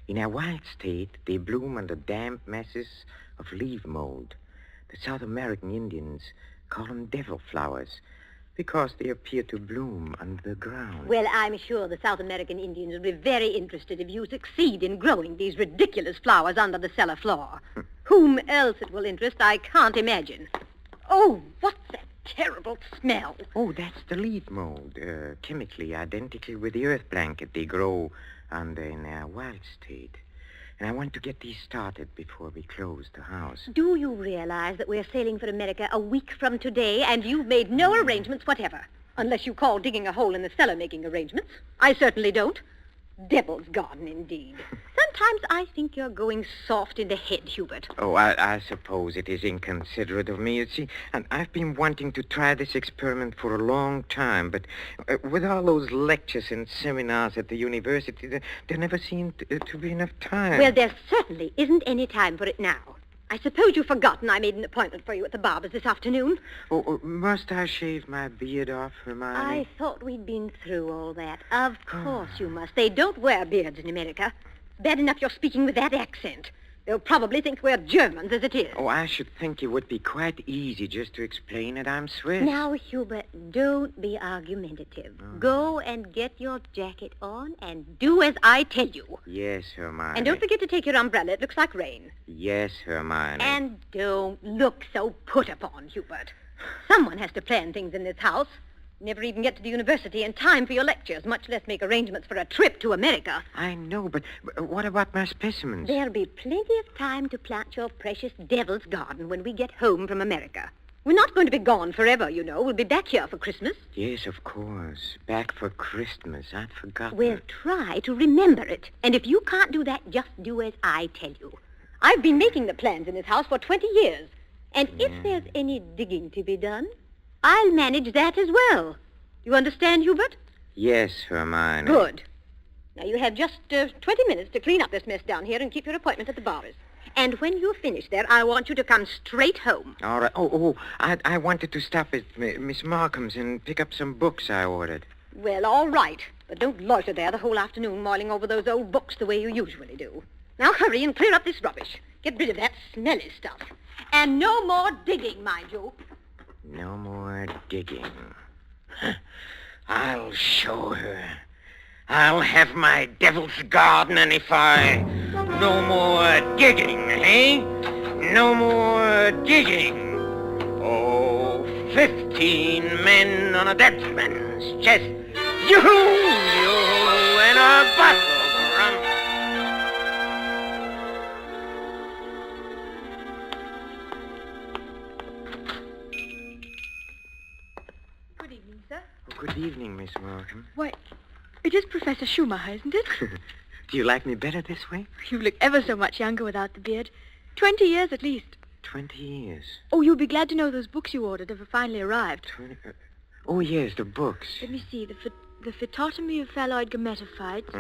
In their wild state, they bloom under damp masses of leaf mold. The South American Indians call them devil flowers because they appear to bloom under the ground. Well, I'm sure the South American Indians will be very interested if you succeed in growing these ridiculous flowers under the cellar floor. Whom else it will interest, I can't imagine. Oh, what's that terrible smell? Oh, that's the leaf mold, chemically identical with the earth blanket they grow under in their wild state. And I want to get these started before we close the house. Do you realize that we're sailing for America a week from today, and you've made no arrangements whatever? Unless you call digging a hole in the cellar making arrangements. I certainly don't. Devil's garden, indeed. Sometimes I think you're going soft in the head, Hubert. Oh, I suppose it is inconsiderate of me, you see. And I've been wanting to try this experiment for a long time, but with all those lectures and seminars at the university, there never seemed to be enough time. Well, there certainly isn't any time for it now. I suppose you've forgotten I made an appointment for you at the barber's this afternoon. Oh, must I shave my beard off, Hermione? I thought we'd been through all that. Of course you must. They don't wear beards in America. Bad enough you're speaking with that accent. They'll probably think we're Germans as it is. Oh, I should think it would be quite easy just to explain that I'm Swiss. Now, Hubert, don't be argumentative. Go and get your jacket on and do as I tell you. Yes, Hermione. And don't forget to take your umbrella. It looks like rain. Yes, Hermione. And don't look so put upon, Hubert. Someone has to plan things in this house. Never even get to the university in time for your lectures, much less make arrangements for a trip to America. I know, but what about my specimens? There'll be plenty of time to plant your precious devil's garden when we get home from America. We're not going to be gone forever, you know. We'll be back here for Christmas. Yes, of course. Back for Christmas. I'd forgotten. We'll try to remember it. And if you can't do that, just do as I tell you. I've been making the plans in this house for 20 years. And if there's any digging to be done, I'll manage that as well. You understand, Hubert? Yes, Hermione. Good. Now, you have just 20 minutes to clean up this mess down here and keep your appointment at the bars. And when you're finished there, I want you to come straight home. All right. I wanted to stop at Miss Markham's and pick up some books I ordered. Well, all right. But don't loiter there the whole afternoon mulling over those old books the way you usually do. Now, hurry and clear up this rubbish. Get rid of that smelly stuff. And no more digging, mind you. No more digging. I'll show her. I'll have my devil's garden, and if I... No more digging, eh? No more digging. Oh, 15 men on a dead man's chest. Yoo-hoo, yoo-hoo, and a bottle of rum. Good evening, sir. Oh, good evening, Miss Markham. Why, it is Professor Schumacher, isn't it? Do you like me better this way? You look ever so much younger without the beard. 20 years at least. 20 years. Oh, you'll be glad to know those books you ordered have finally arrived. Oh, yes, the books. Let me see. The Phytotomy of Phalloid Gametophytes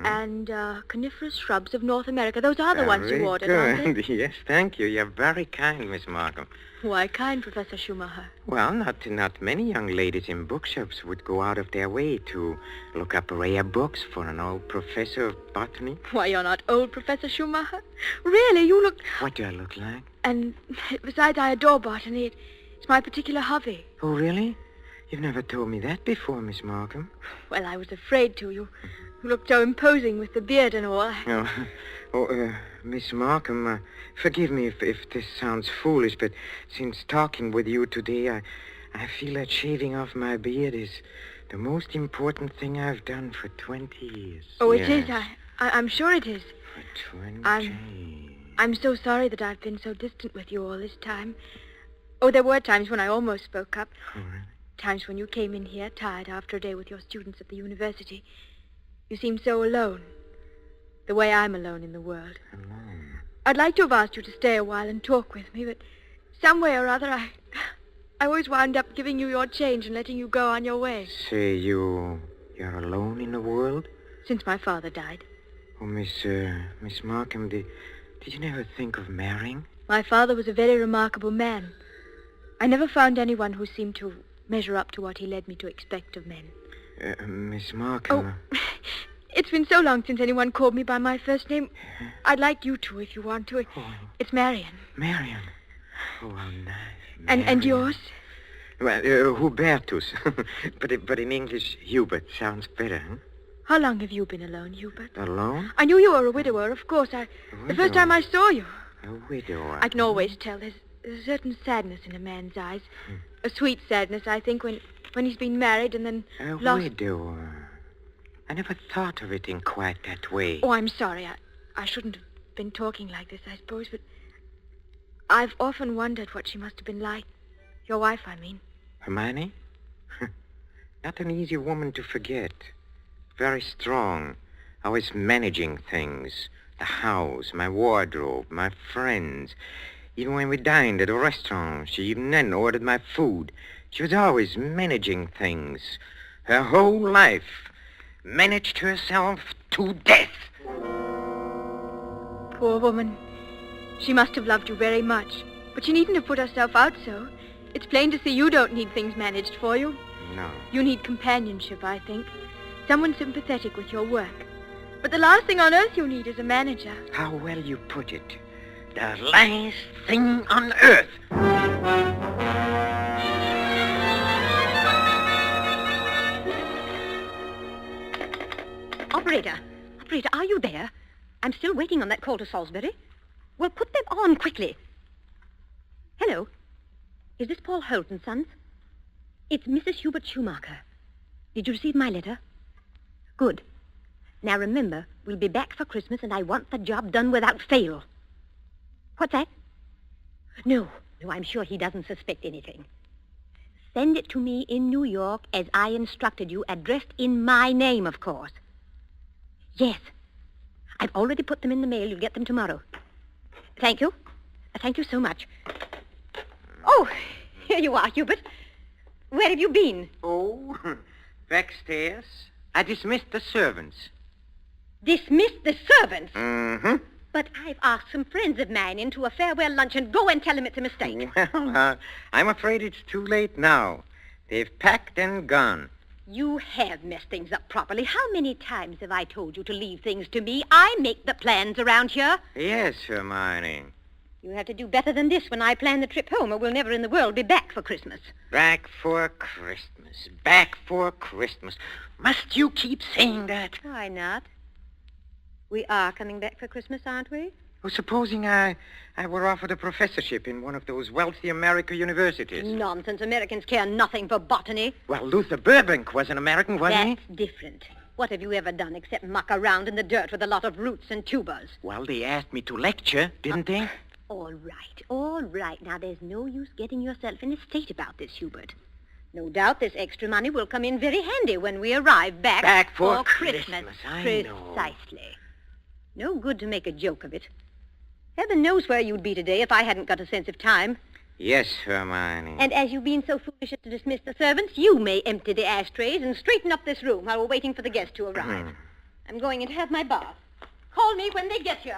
and Coniferous Shrubs of North America. Those are the ones you ordered, aren't they? Yes, thank you. You're very kind, Miss Markham. Why kind, Professor Schumacher? Well, not many young ladies in bookshops would go out of their way to look up rare books for an old professor of botany. Why, you're not old, Professor Schumacher. Really, you look... What do I look like? And besides, I adore botany. It's my particular hobby. Oh, really? You've never told me that before, Miss Markham. Well, I was afraid to. You looked so imposing with the beard and all. Miss Markham, forgive me if this sounds foolish, but since talking with you today, I feel that shaving off my beard is the most important thing I've done for 20 years. Oh, it is. I'm sure it is. For 20. I'm so sorry that I've been so distant with you all this time. Oh, there were times when I almost spoke up. Oh, really? Times when you came in here, tired after a day with your students at the university. You seemed so alone. The way I'm alone in the world. Alone? I'd like to have asked you to stay a while and talk with me, but some way or other, I always wound up giving you your change and letting you go on your way. Say, you're alone in the world? Since my father died. Oh, Miss Markham, did you never think of marrying? My father was a very remarkable man. I never found anyone who seemed to measure up to what he led me to expect of men. Miss Markham... Oh, it's been so long since anyone called me by my first name. I'd like you to, if you want to. It's Marion. Marion? Oh, how nice. And yours? Well, Hubertus. but in English, Hubert sounds better, huh? How long have you been alone, Hubert? Alone? I knew you were a widower, of course. The first time I saw you. A widower? I can always tell. There's a certain sadness in a man's eyes. A sweet sadness, I think, when he's been married and then lost... widower. I never thought of it in quite that way. Oh, I'm sorry. I shouldn't have been talking like this, I suppose, but I've often wondered what she must have been like. Your wife, I mean. Hermione? Not an easy woman to forget. Very strong. Always managing things. The house, my wardrobe, my friends. Even when we dined at a restaurant, she even then ordered my food. She was always managing things. Her whole life. Managed herself to death. Poor woman. She must have loved you very much. But she needn't have put herself out so. It's plain to see you don't need things managed for you. No. You need companionship, I think. Someone sympathetic with your work. But the last thing on earth you need is a manager. How well you put it. The last thing on earth. Operator, are you there? I'm still waiting on that call to Salisbury. Well, put them on quickly. Hello. Is this Paul Holt and Sons? It's Mrs. Hubert Schumacher. Did you receive my letter? Good. Now remember, we'll be back for Christmas and I want the job done without fail. What's that? No, I'm sure he doesn't suspect anything. Send it to me in New York as I instructed you, addressed in my name, of course. Yes. I've already put them in the mail. You'll get them tomorrow. Thank you. Thank you so much. Oh, here you are, Hubert. Where have you been? Oh, backstairs. I dismissed the servants. Dismissed the servants? Mm-hmm. But I've asked some friends of mine into a farewell luncheon. Go and tell them it's a mistake. Well, I'm afraid it's too late now. They've packed and gone. You have messed things up properly. How many times have I told you to leave things to me? I make the plans around here. Yes, Hermione. You have to do better than this when I plan the trip home, or we'll never in the world be back for Christmas. Back for Christmas. Back for Christmas. Must you keep saying that? Why not? We are coming back for Christmas, aren't we? Well, supposing I were offered a professorship in one of those wealthy American universities. Nonsense. Americans care nothing for botany. Well, Luther Burbank was an American, wasn't he? That's different. What have you ever done except muck around in the dirt with a lot of roots and tubers? Well, they asked me to lecture, didn't they? All right. Now, there's no use getting yourself in a state about this, Hubert. No doubt this extra money will come in very handy when we arrive back for Christmas. I know. Precisely. No good to make a joke of it. Heaven knows where you'd be today if I hadn't got a sense of time. Yes, Hermione. And as you've been so foolish as to dismiss the servants, you may empty the ashtrays and straighten up this room while we're waiting for the guests to arrive. I'm going in to have my bath. Call me when they get here.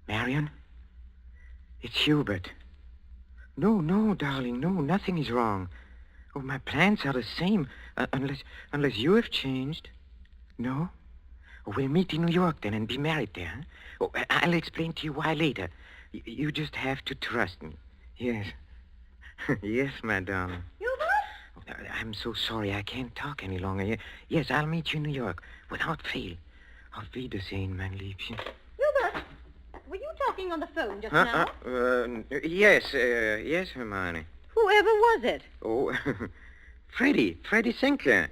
Marion? It's Hubert. No, darling, no, nothing is wrong. Oh, my plans are the same, unless you have changed. No? Oh, we'll meet in New York then and be married there. Huh? Oh, I'll explain to you why later. You just have to trust me. Yes. Yes, my darling. Hubert? Oh, I'm so sorry I can't talk any longer. Yes, I'll meet you in New York without fail. Auf Wiedersehen, mein Liebchen. Hubert, were you talking on the phone just now? Yes, Hermione. Whoever was it? Oh, Freddie Sinclair.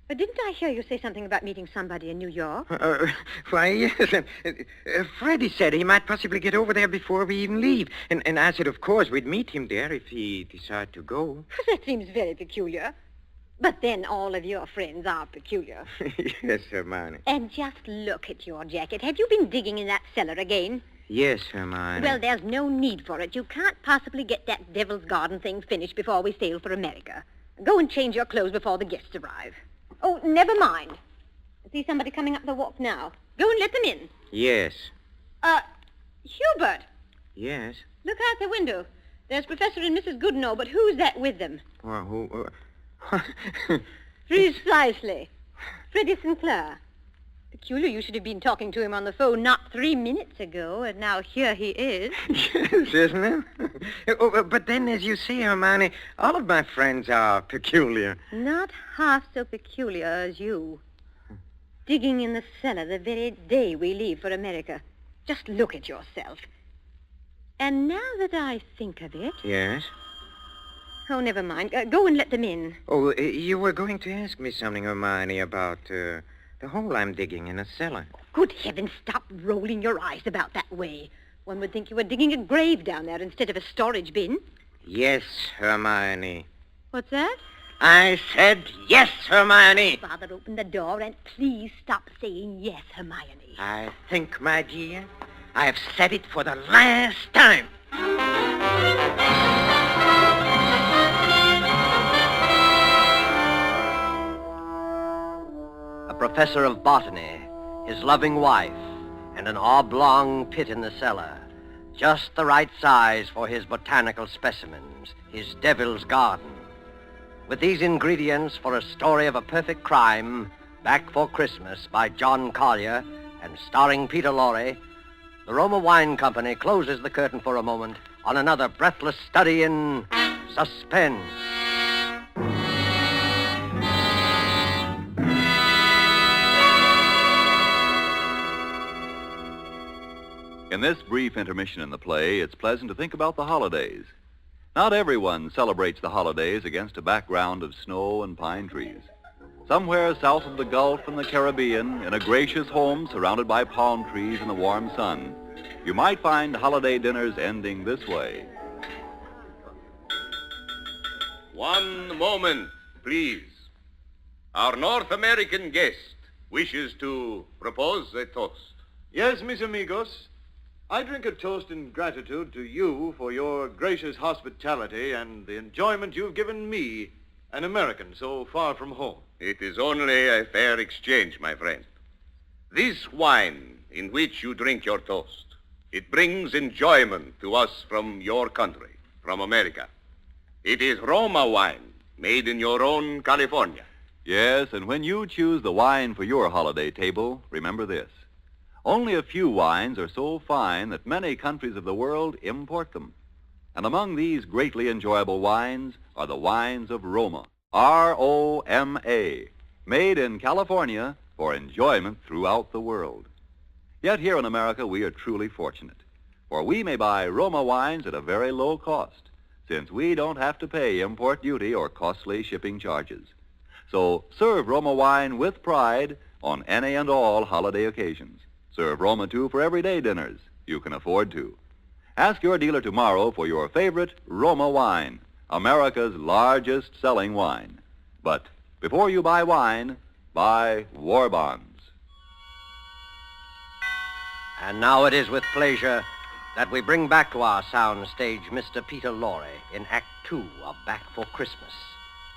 But didn't I hear you say something about meeting somebody in New York? Why, yes. Freddie said he might possibly get over there before we even leave. And I said, of course, we'd meet him there if he decided to go. That seems very peculiar. But then all of your friends are peculiar. Yes, Hermione. And just look at your jacket. Have you been digging in that cellar again? Yes, Hermione. Well, there's no need for it. You can't possibly get that Devil's Garden thing finished before we sail for America. Go and change your clothes before the guests arrive. Oh, never mind. I see somebody coming up the walk now. Go and let them in. Yes. Hubert. Yes? Look out the window. There's Professor and Mrs. Goodenough, but who's that with them? Well, who... Precisely. Freddie Sinclair. Peculiar you should have been talking to him on the phone not 3 minutes ago, and now here he is. Yes, isn't it? But then, as you say, Hermione, all of my friends are peculiar. Not half so peculiar as you. Digging in the cellar the very day we leave for America. Just look at yourself. And now that I think of it... Yes? Oh, never mind. Go and let them in. Oh, you were going to ask me something, Hermione, about the hole I'm digging in a cellar. Good heavens, stop rolling your eyes about that way. One would think you were digging a grave down there instead of a storage bin. Yes, Hermione. What's that? I said yes, Hermione. Father, open the door and please stop saying yes, Hermione. I think, my dear, I have said it for the last time. A professor of botany, his loving wife, and an oblong pit in the cellar. Just the right size for his botanical specimens, his devil's garden. With these ingredients for a story of a perfect crime, Back for Christmas by John Collier and starring Peter Lorre, the Roma Wine Company closes the curtain for a moment on another breathless study in suspense. In this brief intermission in the play, it's pleasant to think about the holidays. Not everyone celebrates the holidays against a background of snow and pine trees. Somewhere south of the Gulf and the Caribbean, in a gracious home surrounded by palm trees in the warm sun, you might find holiday dinners ending this way. One moment, please. Our North American guest wishes to propose a toast. Yes, mis amigos. I drink a toast in gratitude to you for your gracious hospitality and the enjoyment you've given me, an American so far from home. It is only a fair exchange, my friend. This wine in which you drink your toast, it brings enjoyment to us from your country, from America. It is Roma wine, made in your own California. Yes, and when you choose the wine for your holiday table, remember this. Only a few wines are so fine that many countries of the world import them. And among these greatly enjoyable wines are the wines of Roma, R-O-M-A, made in California for enjoyment throughout the world. Yet here in America we are truly fortunate, for we may buy Roma wines at a very low cost, since we don't have to pay import duty or costly shipping charges. So serve Roma wine with pride on any and all holiday occasions. Serve Roma, too, for everyday dinners you can afford to. Ask your dealer tomorrow for your favorite Roma wine, America's largest selling wine. But before you buy wine, buy war bonds. And now it is with pleasure that we bring back to our sound stage Mr. Peter Lorre in Act 2 of Back for Christmas,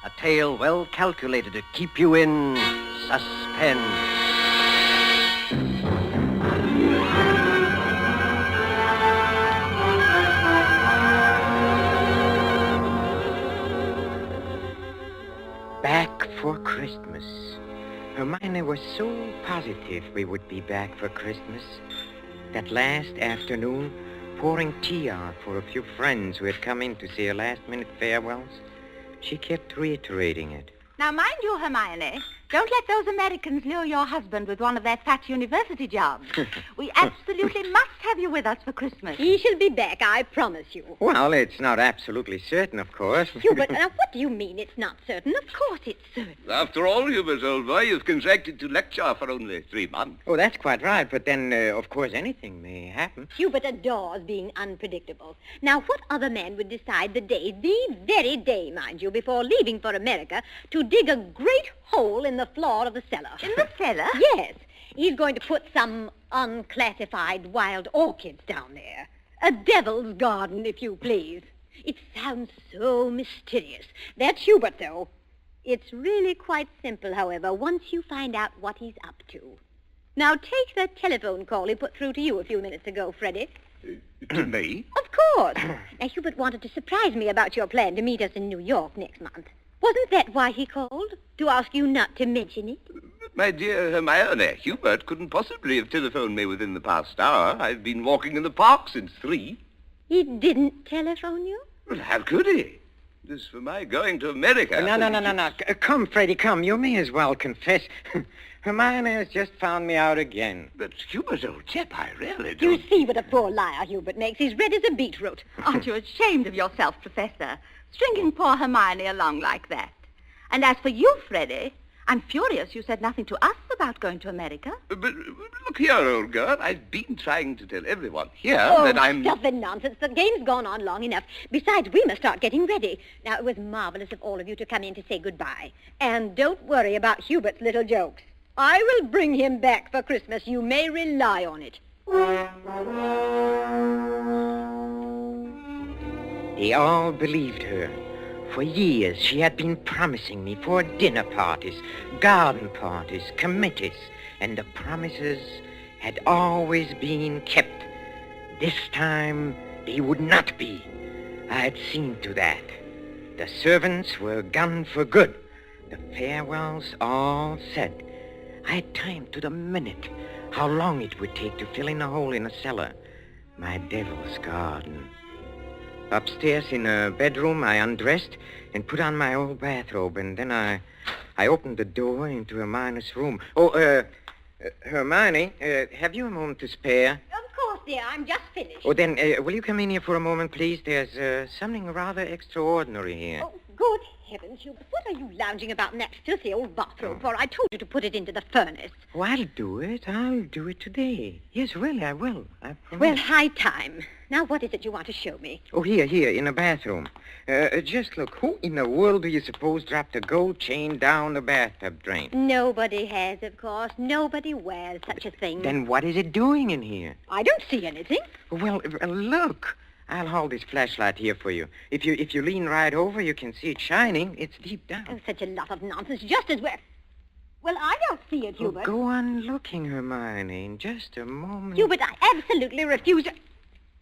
a tale well calculated to keep you in suspense. Back for Christmas. Hermione was so positive we would be back for Christmas. That last afternoon, pouring tea out for a few friends who had come in to say her last-minute farewells, she kept reiterating it. Now, mind you, Hermione, don't let those Americans lure your husband with one of their fat university jobs. We absolutely must have you with us for Christmas. He shall be back, I promise you. Well, it's not absolutely certain, of course. Hubert, now what do you mean it's not certain? Of course it's certain. After all, Hubert, old boy, you've contracted to lecture for only 3 months. Oh, that's quite right, but then, of course, anything may happen. Hubert adores being unpredictable. Now, what other man would decide the very day, mind you, before leaving for America, to dig a great hole in the floor of the cellar? In the cellar? Yes. He's going to put some unclassified wild orchids down there. A devil's garden, if you please. It sounds so mysterious. That's Hubert, though. It's really quite simple, however, once you find out what he's up to. Now, take that telephone call he put through to you a few minutes ago, Freddie. To me? Of course. Now, Hubert wanted to surprise me about your plan to meet us in New York next month. Wasn't that why he called? To ask you not to mention it? My dear Hermione, Hubert couldn't possibly have telephoned me within the past hour. I've been walking in the park since 3. He didn't telephone you? Well, how could he? This for my going to America. No. Come, Freddie, come. You may as well confess. Hermione has just found me out again. But Hubert, old chap, I really don't... You see what a poor liar Hubert makes. He's red as a beetroot. Aren't you ashamed of yourself, Professor? Stringing poor Hermione along like that. And as for you, Freddie, I'm furious you said nothing to us about going to America. But look here, old girl. I've been trying to tell everyone here that I'm... Stuff and nonsense. The game's gone on long enough. Besides, we must start getting ready. Now, it was marvelous of all of you to come in to say goodbye. And don't worry about Hubert's little jokes. I will bring him back for Christmas. You may rely on it. They all believed her. For years, she had been promising me for dinner parties, garden parties, committees, and the promises had always been kept. This time, they would not be. I had seen to that. The servants were gone for good. The farewells all said. I had timed to the minute how long it would take to fill in a hole in a cellar. My devil's garden. Upstairs in a bedroom, I undressed and put on my old bathrobe, and then I opened the door into Hermione's room. Hermione, have you a moment to spare? Of course, dear. I'm just finished. Oh, then, will you come in here for a moment, please? There's something rather extraordinary here. Oh, good heavens, Hubert. What are you lounging about in that filthy old bathrobe for? I told you to put it into the furnace. Oh, I'll do it. I'll do it today. Yes, really, I will. I promise. Well, high time. Now, what is it you want to show me? Oh, here, in the bathroom. Just look. Who in the world do you suppose dropped a gold chain down the bathtub drain? Nobody has, of course. Nobody wears such a thing. Then what is it doing in here? I don't see anything. Well, look. I'll hold this flashlight here for you. If you lean right over, you can see it shining. It's deep down. Oh, such a lot of nonsense. Just as we're... Well, I don't see it, Hubert. Go on looking, Hermione, in just a moment. Hubert, I absolutely refuse to...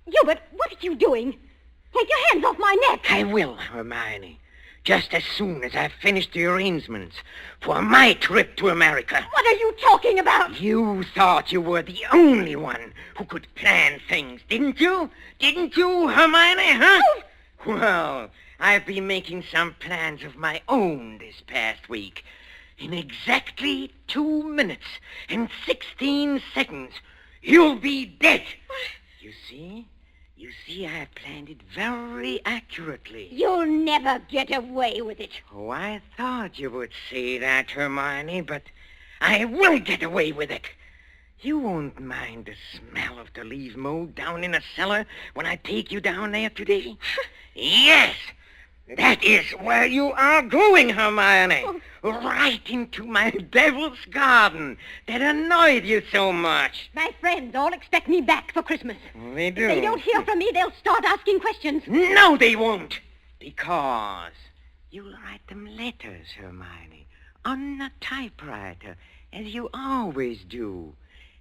Hubert, what are you doing? Take your hands off my neck. I will, Hermione. Just as soon as I've finished the arrangements for my trip to America. What are you talking about? You thought you were the only one who could plan things, didn't you? Didn't you, Hermione, huh? Oh. Well, I've been making some plans of my own this past week. In exactly 2 minutes and 16 seconds, you'll be dead. You see, I planned it very accurately. You'll never get away with it. Oh, I thought you would say that, Hermione, but I will get away with it. You won't mind the smell of the leaf mold down in the cellar when I take you down there today? Yes, that is where you are going, Hermione. Right into my devil's garden that annoyed you so much. My friends all expect me back for Christmas. They do. If they don't hear from me, they'll start asking questions. No, they won't. Because you'll write them letters, Hermione, on a typewriter, as you always do.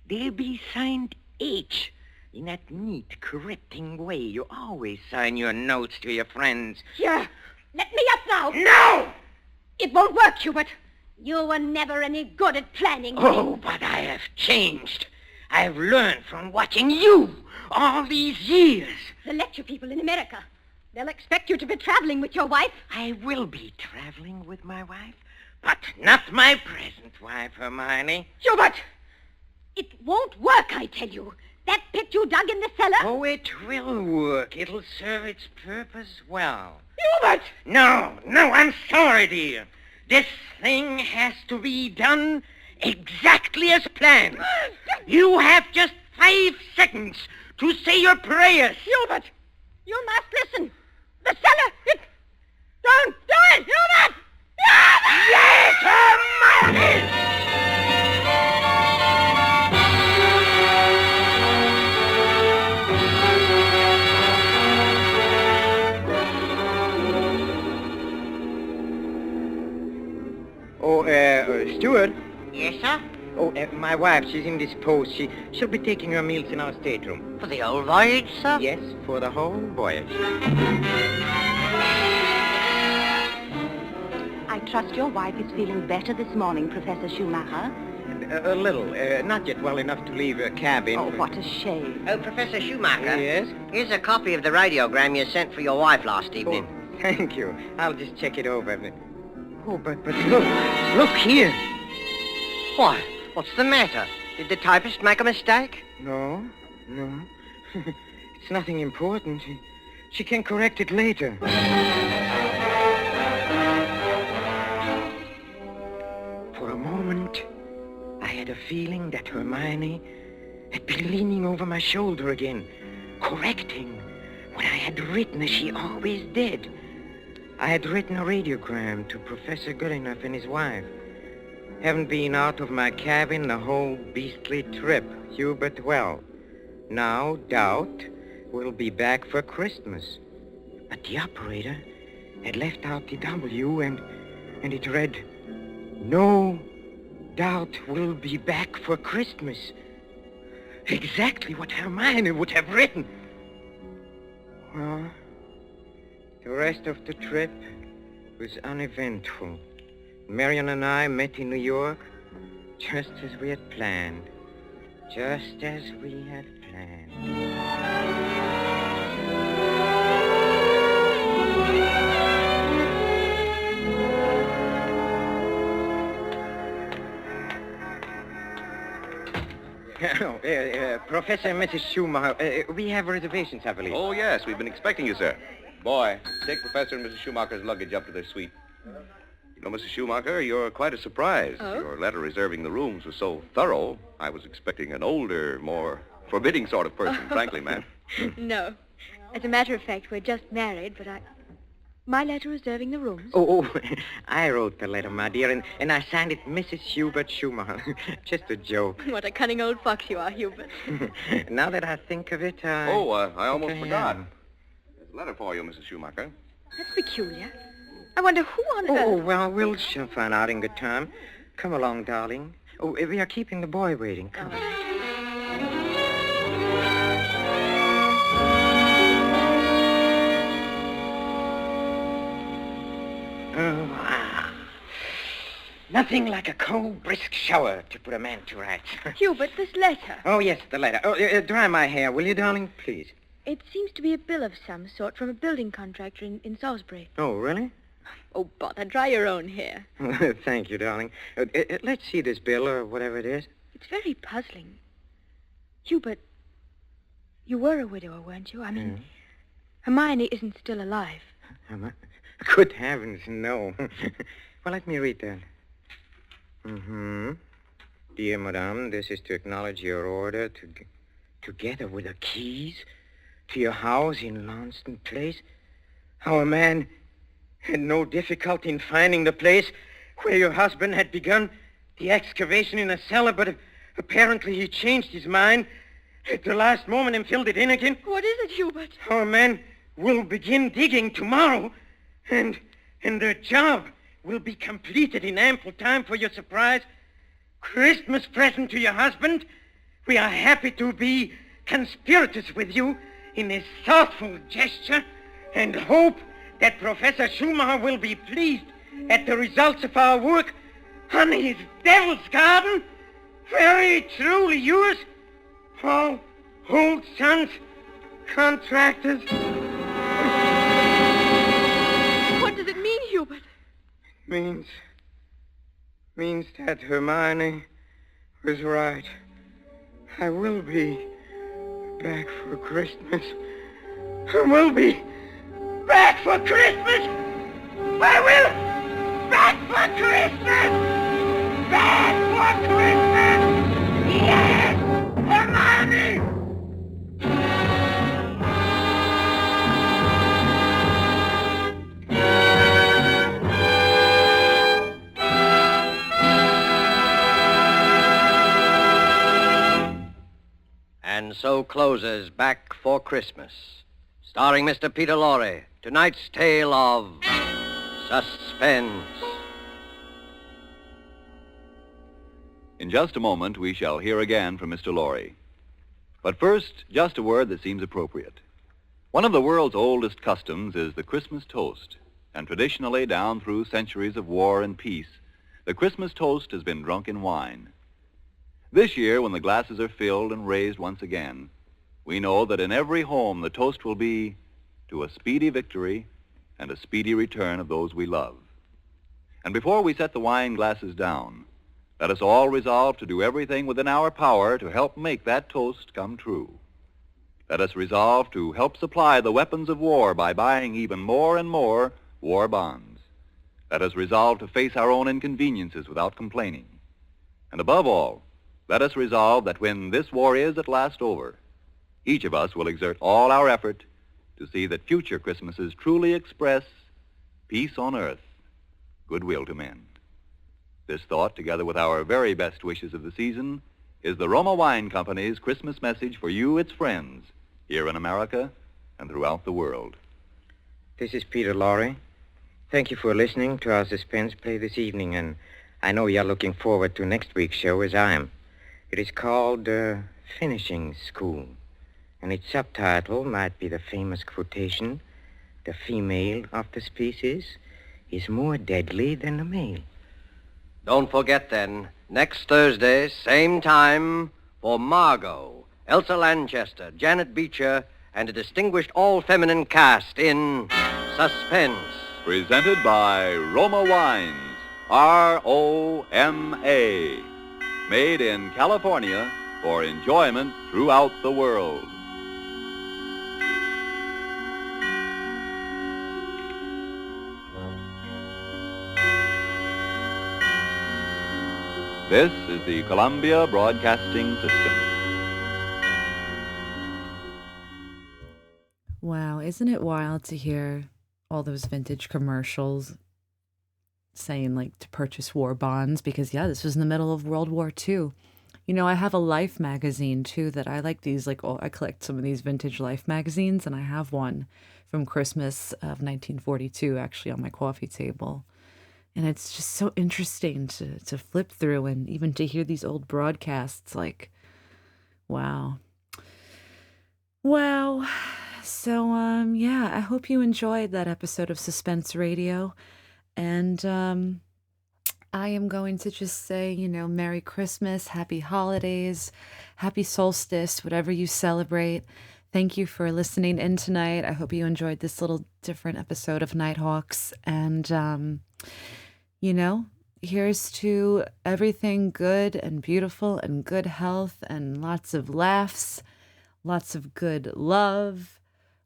They'll be signed H, in that neat, correcting way you always sign your notes to your friends. Here, let me up now. No! It won't work, Hubert. You were never any good at planning. Oh, but I have changed. I've learned from watching you all these years. The lecture people in America. They'll expect you to be traveling with your wife. I will be traveling with my wife, but not my present wife, Hermione. Hubert! It won't work, I tell you. That pit you dug in the cellar... Oh, it will work. It'll serve its purpose well. Hubert! No, I'm sorry, dear. This thing has to be done exactly as planned. You have just 5 seconds to say your prayers. Hubert, you must listen. The cellar, it... Don't do it, Hubert! Yes, Hermione! Oh, Stuart? Yes, sir? Oh, my wife, she's indisposed. She'll be taking her meals in our stateroom. For the old voyage, sir? Yes, for the whole voyage. I trust your wife is feeling better this morning, Professor Schumacher. A little. Not yet well enough to leave her cabin. Oh, what a shame. Oh, Professor Schumacher. Yes? Here's a copy of the radiogram you sent for your wife last evening. Oh, thank you. I'll just check it over. Oh, but look here. What? What's the matter? Did the typist make a mistake? No. It's nothing important. She can correct it later. For a moment, I had a feeling that Hermione had been leaning over my shoulder again, correcting what I had written as she always did. I had written a radiogram to Professor Goodenough and his wife. Haven't been out of my cabin the whole beastly trip, Hubert. Well, now Doubt will be back for Christmas. But the operator had left out the W, and it read, No Doubt will be back for Christmas. Exactly what Hermione would have written. Well, The rest of the trip was uneventful. Marion and I met in New York just as we had planned. Just as we had planned. Professor and Mrs. Schumacher, we have reservations, I believe. Oh, yes, we've been expecting you, sir. Boy, take Professor and Mrs. Schumacher's luggage up to their suite. You know, Mrs. Schumacher, you're quite a surprise. Oh? Your letter reserving the rooms was so thorough, I was expecting an older, more forbidding sort of person, frankly, ma'am. No. As a matter of fact, we're just married, but my letter reserving the rooms. Oh, I wrote the letter, my dear, and I signed it Mrs. Hubert Schumacher. Just a joke. What a cunning old fox you are, Hubert. Now that I think of it, I almost okay, forgot. There's a letter for you, Mrs. Schumacher. That's peculiar. I wonder who on earth... Oh, well, we'll soon find out in good time. Come along, darling. Oh, we are keeping the boy waiting. Come. Nothing like a cold, brisk shower to put a man to rights. Hubert, this letter. Oh, yes, the letter. Oh, dry my hair, will you, darling, please? It seems to be a bill of some sort from a building contractor in Salisbury. Oh, really? Oh, bother, dry your own hair. Thank you, darling. Let's see this bill, or whatever it is. It's very puzzling. Hubert, you were a widower, weren't you? I mean, Hermione isn't still alive. Good heavens, no. Well, let me read that. Dear Madame, this is to acknowledge your order together with the keys to your house in Launceston Place. How a man had no difficulty in finding the place where your husband had begun the excavation in a cellar, but apparently he changed his mind at the last moment and filled it in again. What is it, Hubert? How a man will begin digging tomorrow, and the job will be completed in ample time for your surprise Christmas present to your husband. We are happy to be conspirators with you in this thoughtful gesture and hope that Professor Schumacher will be pleased at the results of our work on his Devil's Garden. Very truly yours, Paul Holt Sons, Contractors. What does it mean, Hubert? Means that Hermione was right. I will be back for Christmas. I will be back for Christmas. I will back for Christmas. Back for Christmas. Yes, Hermione. And so closes Back for Christmas, starring Mr. Peter Lorre, tonight's tale of Suspense. In just a moment, we shall hear again from Mr. Lorre. But first, just a word that seems appropriate. One of the world's oldest customs is the Christmas toast, and traditionally, down through centuries of war and peace, the Christmas toast has been drunk in wine. This year, when the glasses are filled and raised once again, we know that in every home the toast will be to a speedy victory and a speedy return of those we love. And before we set the wine glasses down, let us all resolve to do everything within our power to help make that toast come true. Let us resolve to help supply the weapons of war by buying even more and more war bonds. Let us resolve to face our own inconveniences without complaining. And above all, let us resolve that when this war is at last over, each of us will exert all our effort to see that future Christmases truly express peace on earth, goodwill to men. This thought, together with our very best wishes of the season, is the Roma Wine Company's Christmas message for you, its friends, here in America and throughout the world. This is Peter Lorre. Thank you for listening to our suspense play this evening, and I know you're looking forward to next week's show as I am. It is called Finishing School, and its subtitle might be the famous quotation, The female of the species is more deadly than the male. Don't forget, then, next Thursday, same time, for Margot, Elsa Lanchester, Janet Beecher, and a distinguished all-feminine cast in Suspense. Presented by Roma Wines, R-O-M-A. Made in California for enjoyment throughout the world. This is the Columbia Broadcasting System. Wow, isn't it wild to hear all those vintage commercials saying, like, to purchase war bonds? Because, yeah, this was in the middle of World War II. You know, I have a Life magazine, too, that I like these, like, I collect some of these vintage Life magazines, and I have one from Christmas of 1942, actually, on my coffee table. And it's just so interesting to flip through and even to hear these old broadcasts, like, wow. Wow. So, yeah, I hope you enjoyed that episode of Suspense Radio. And I am going to just say, you know, Merry Christmas, Happy Holidays, Happy Solstice, whatever you celebrate. Thank you for listening in tonight. I hope you enjoyed this little different episode of Nighthawks. And, you know, here's to everything good and beautiful and good health and lots of laughs, lots of good love,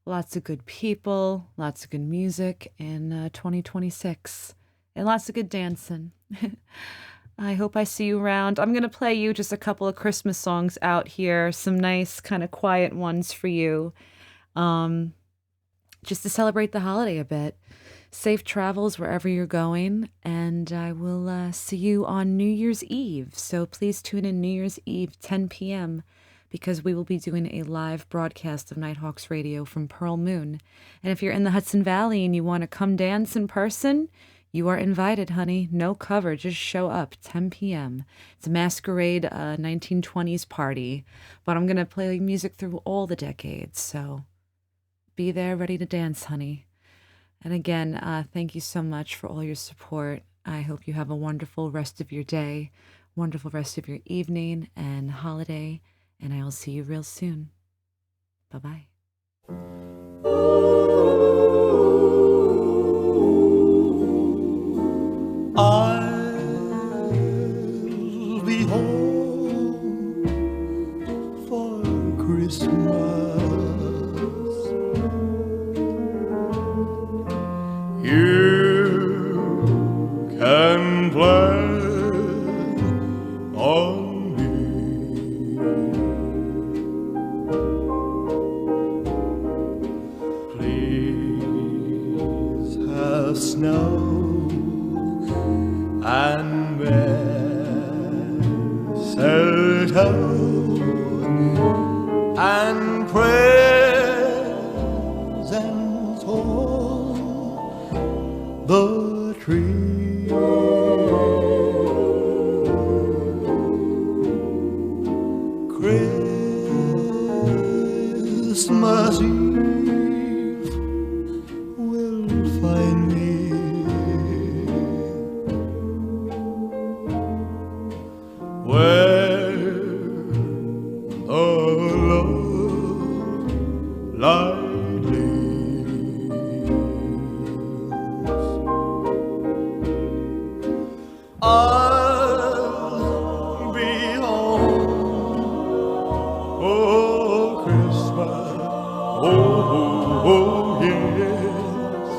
lots of good people, lots of good music in 2026, and lots of good dancing. I hope I see you around. I'm going to play you just a couple of Christmas songs out here, some nice kind of quiet ones for you, just to celebrate the holiday a bit. Safe travels wherever you're going, and I will see you on New Year's Eve. So please tune in New Year's Eve, 10 p.m., because we will be doing a live broadcast of Nighthawks Radio from Pearl Moon. And if you're in the Hudson Valley and you want to come dance in person, you are invited, honey. No cover, just show up, 10 p.m. It's a masquerade 1920s party, but I'm going to play music through all the decades, so be there ready to dance, honey. And again, thank you so much for all your support. I hope you have a wonderful rest of your day, wonderful rest of your evening and holiday, and I will see you real soon. Bye-bye. I'll be home for Christmas. You can plan on me. Please have snow and mistletoe and presents on the tree. Christmas Eve will find me where the love light leads. I'll be home for Christmas. Oh, yes.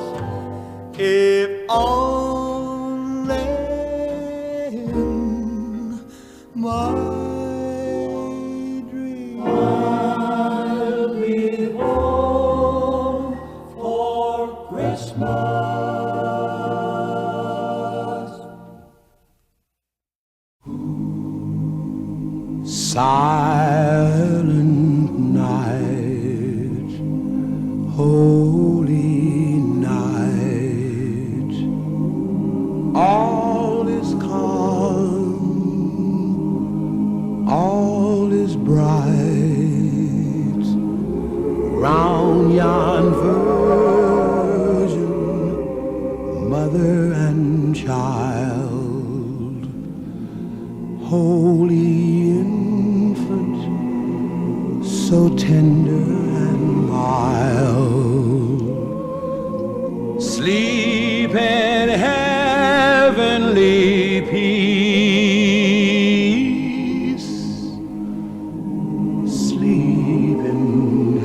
If only in my dream I'll be home for Christmas. Silent night, holy night, all is calm, all is bright, round yon holy infant, so tender and mild. Sleep in heavenly peace. Sleep in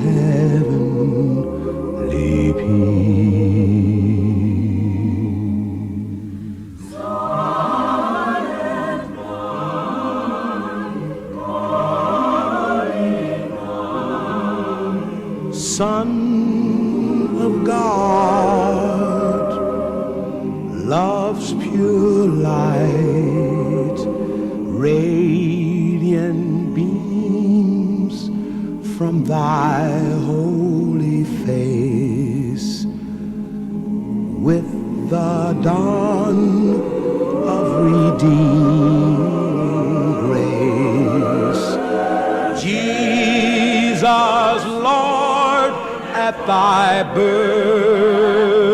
heavenly peace. Son of God, love's pure light, radiant beams from thy holy face. With the dawn of redeeming grace, Jesus, Lord, at thy birth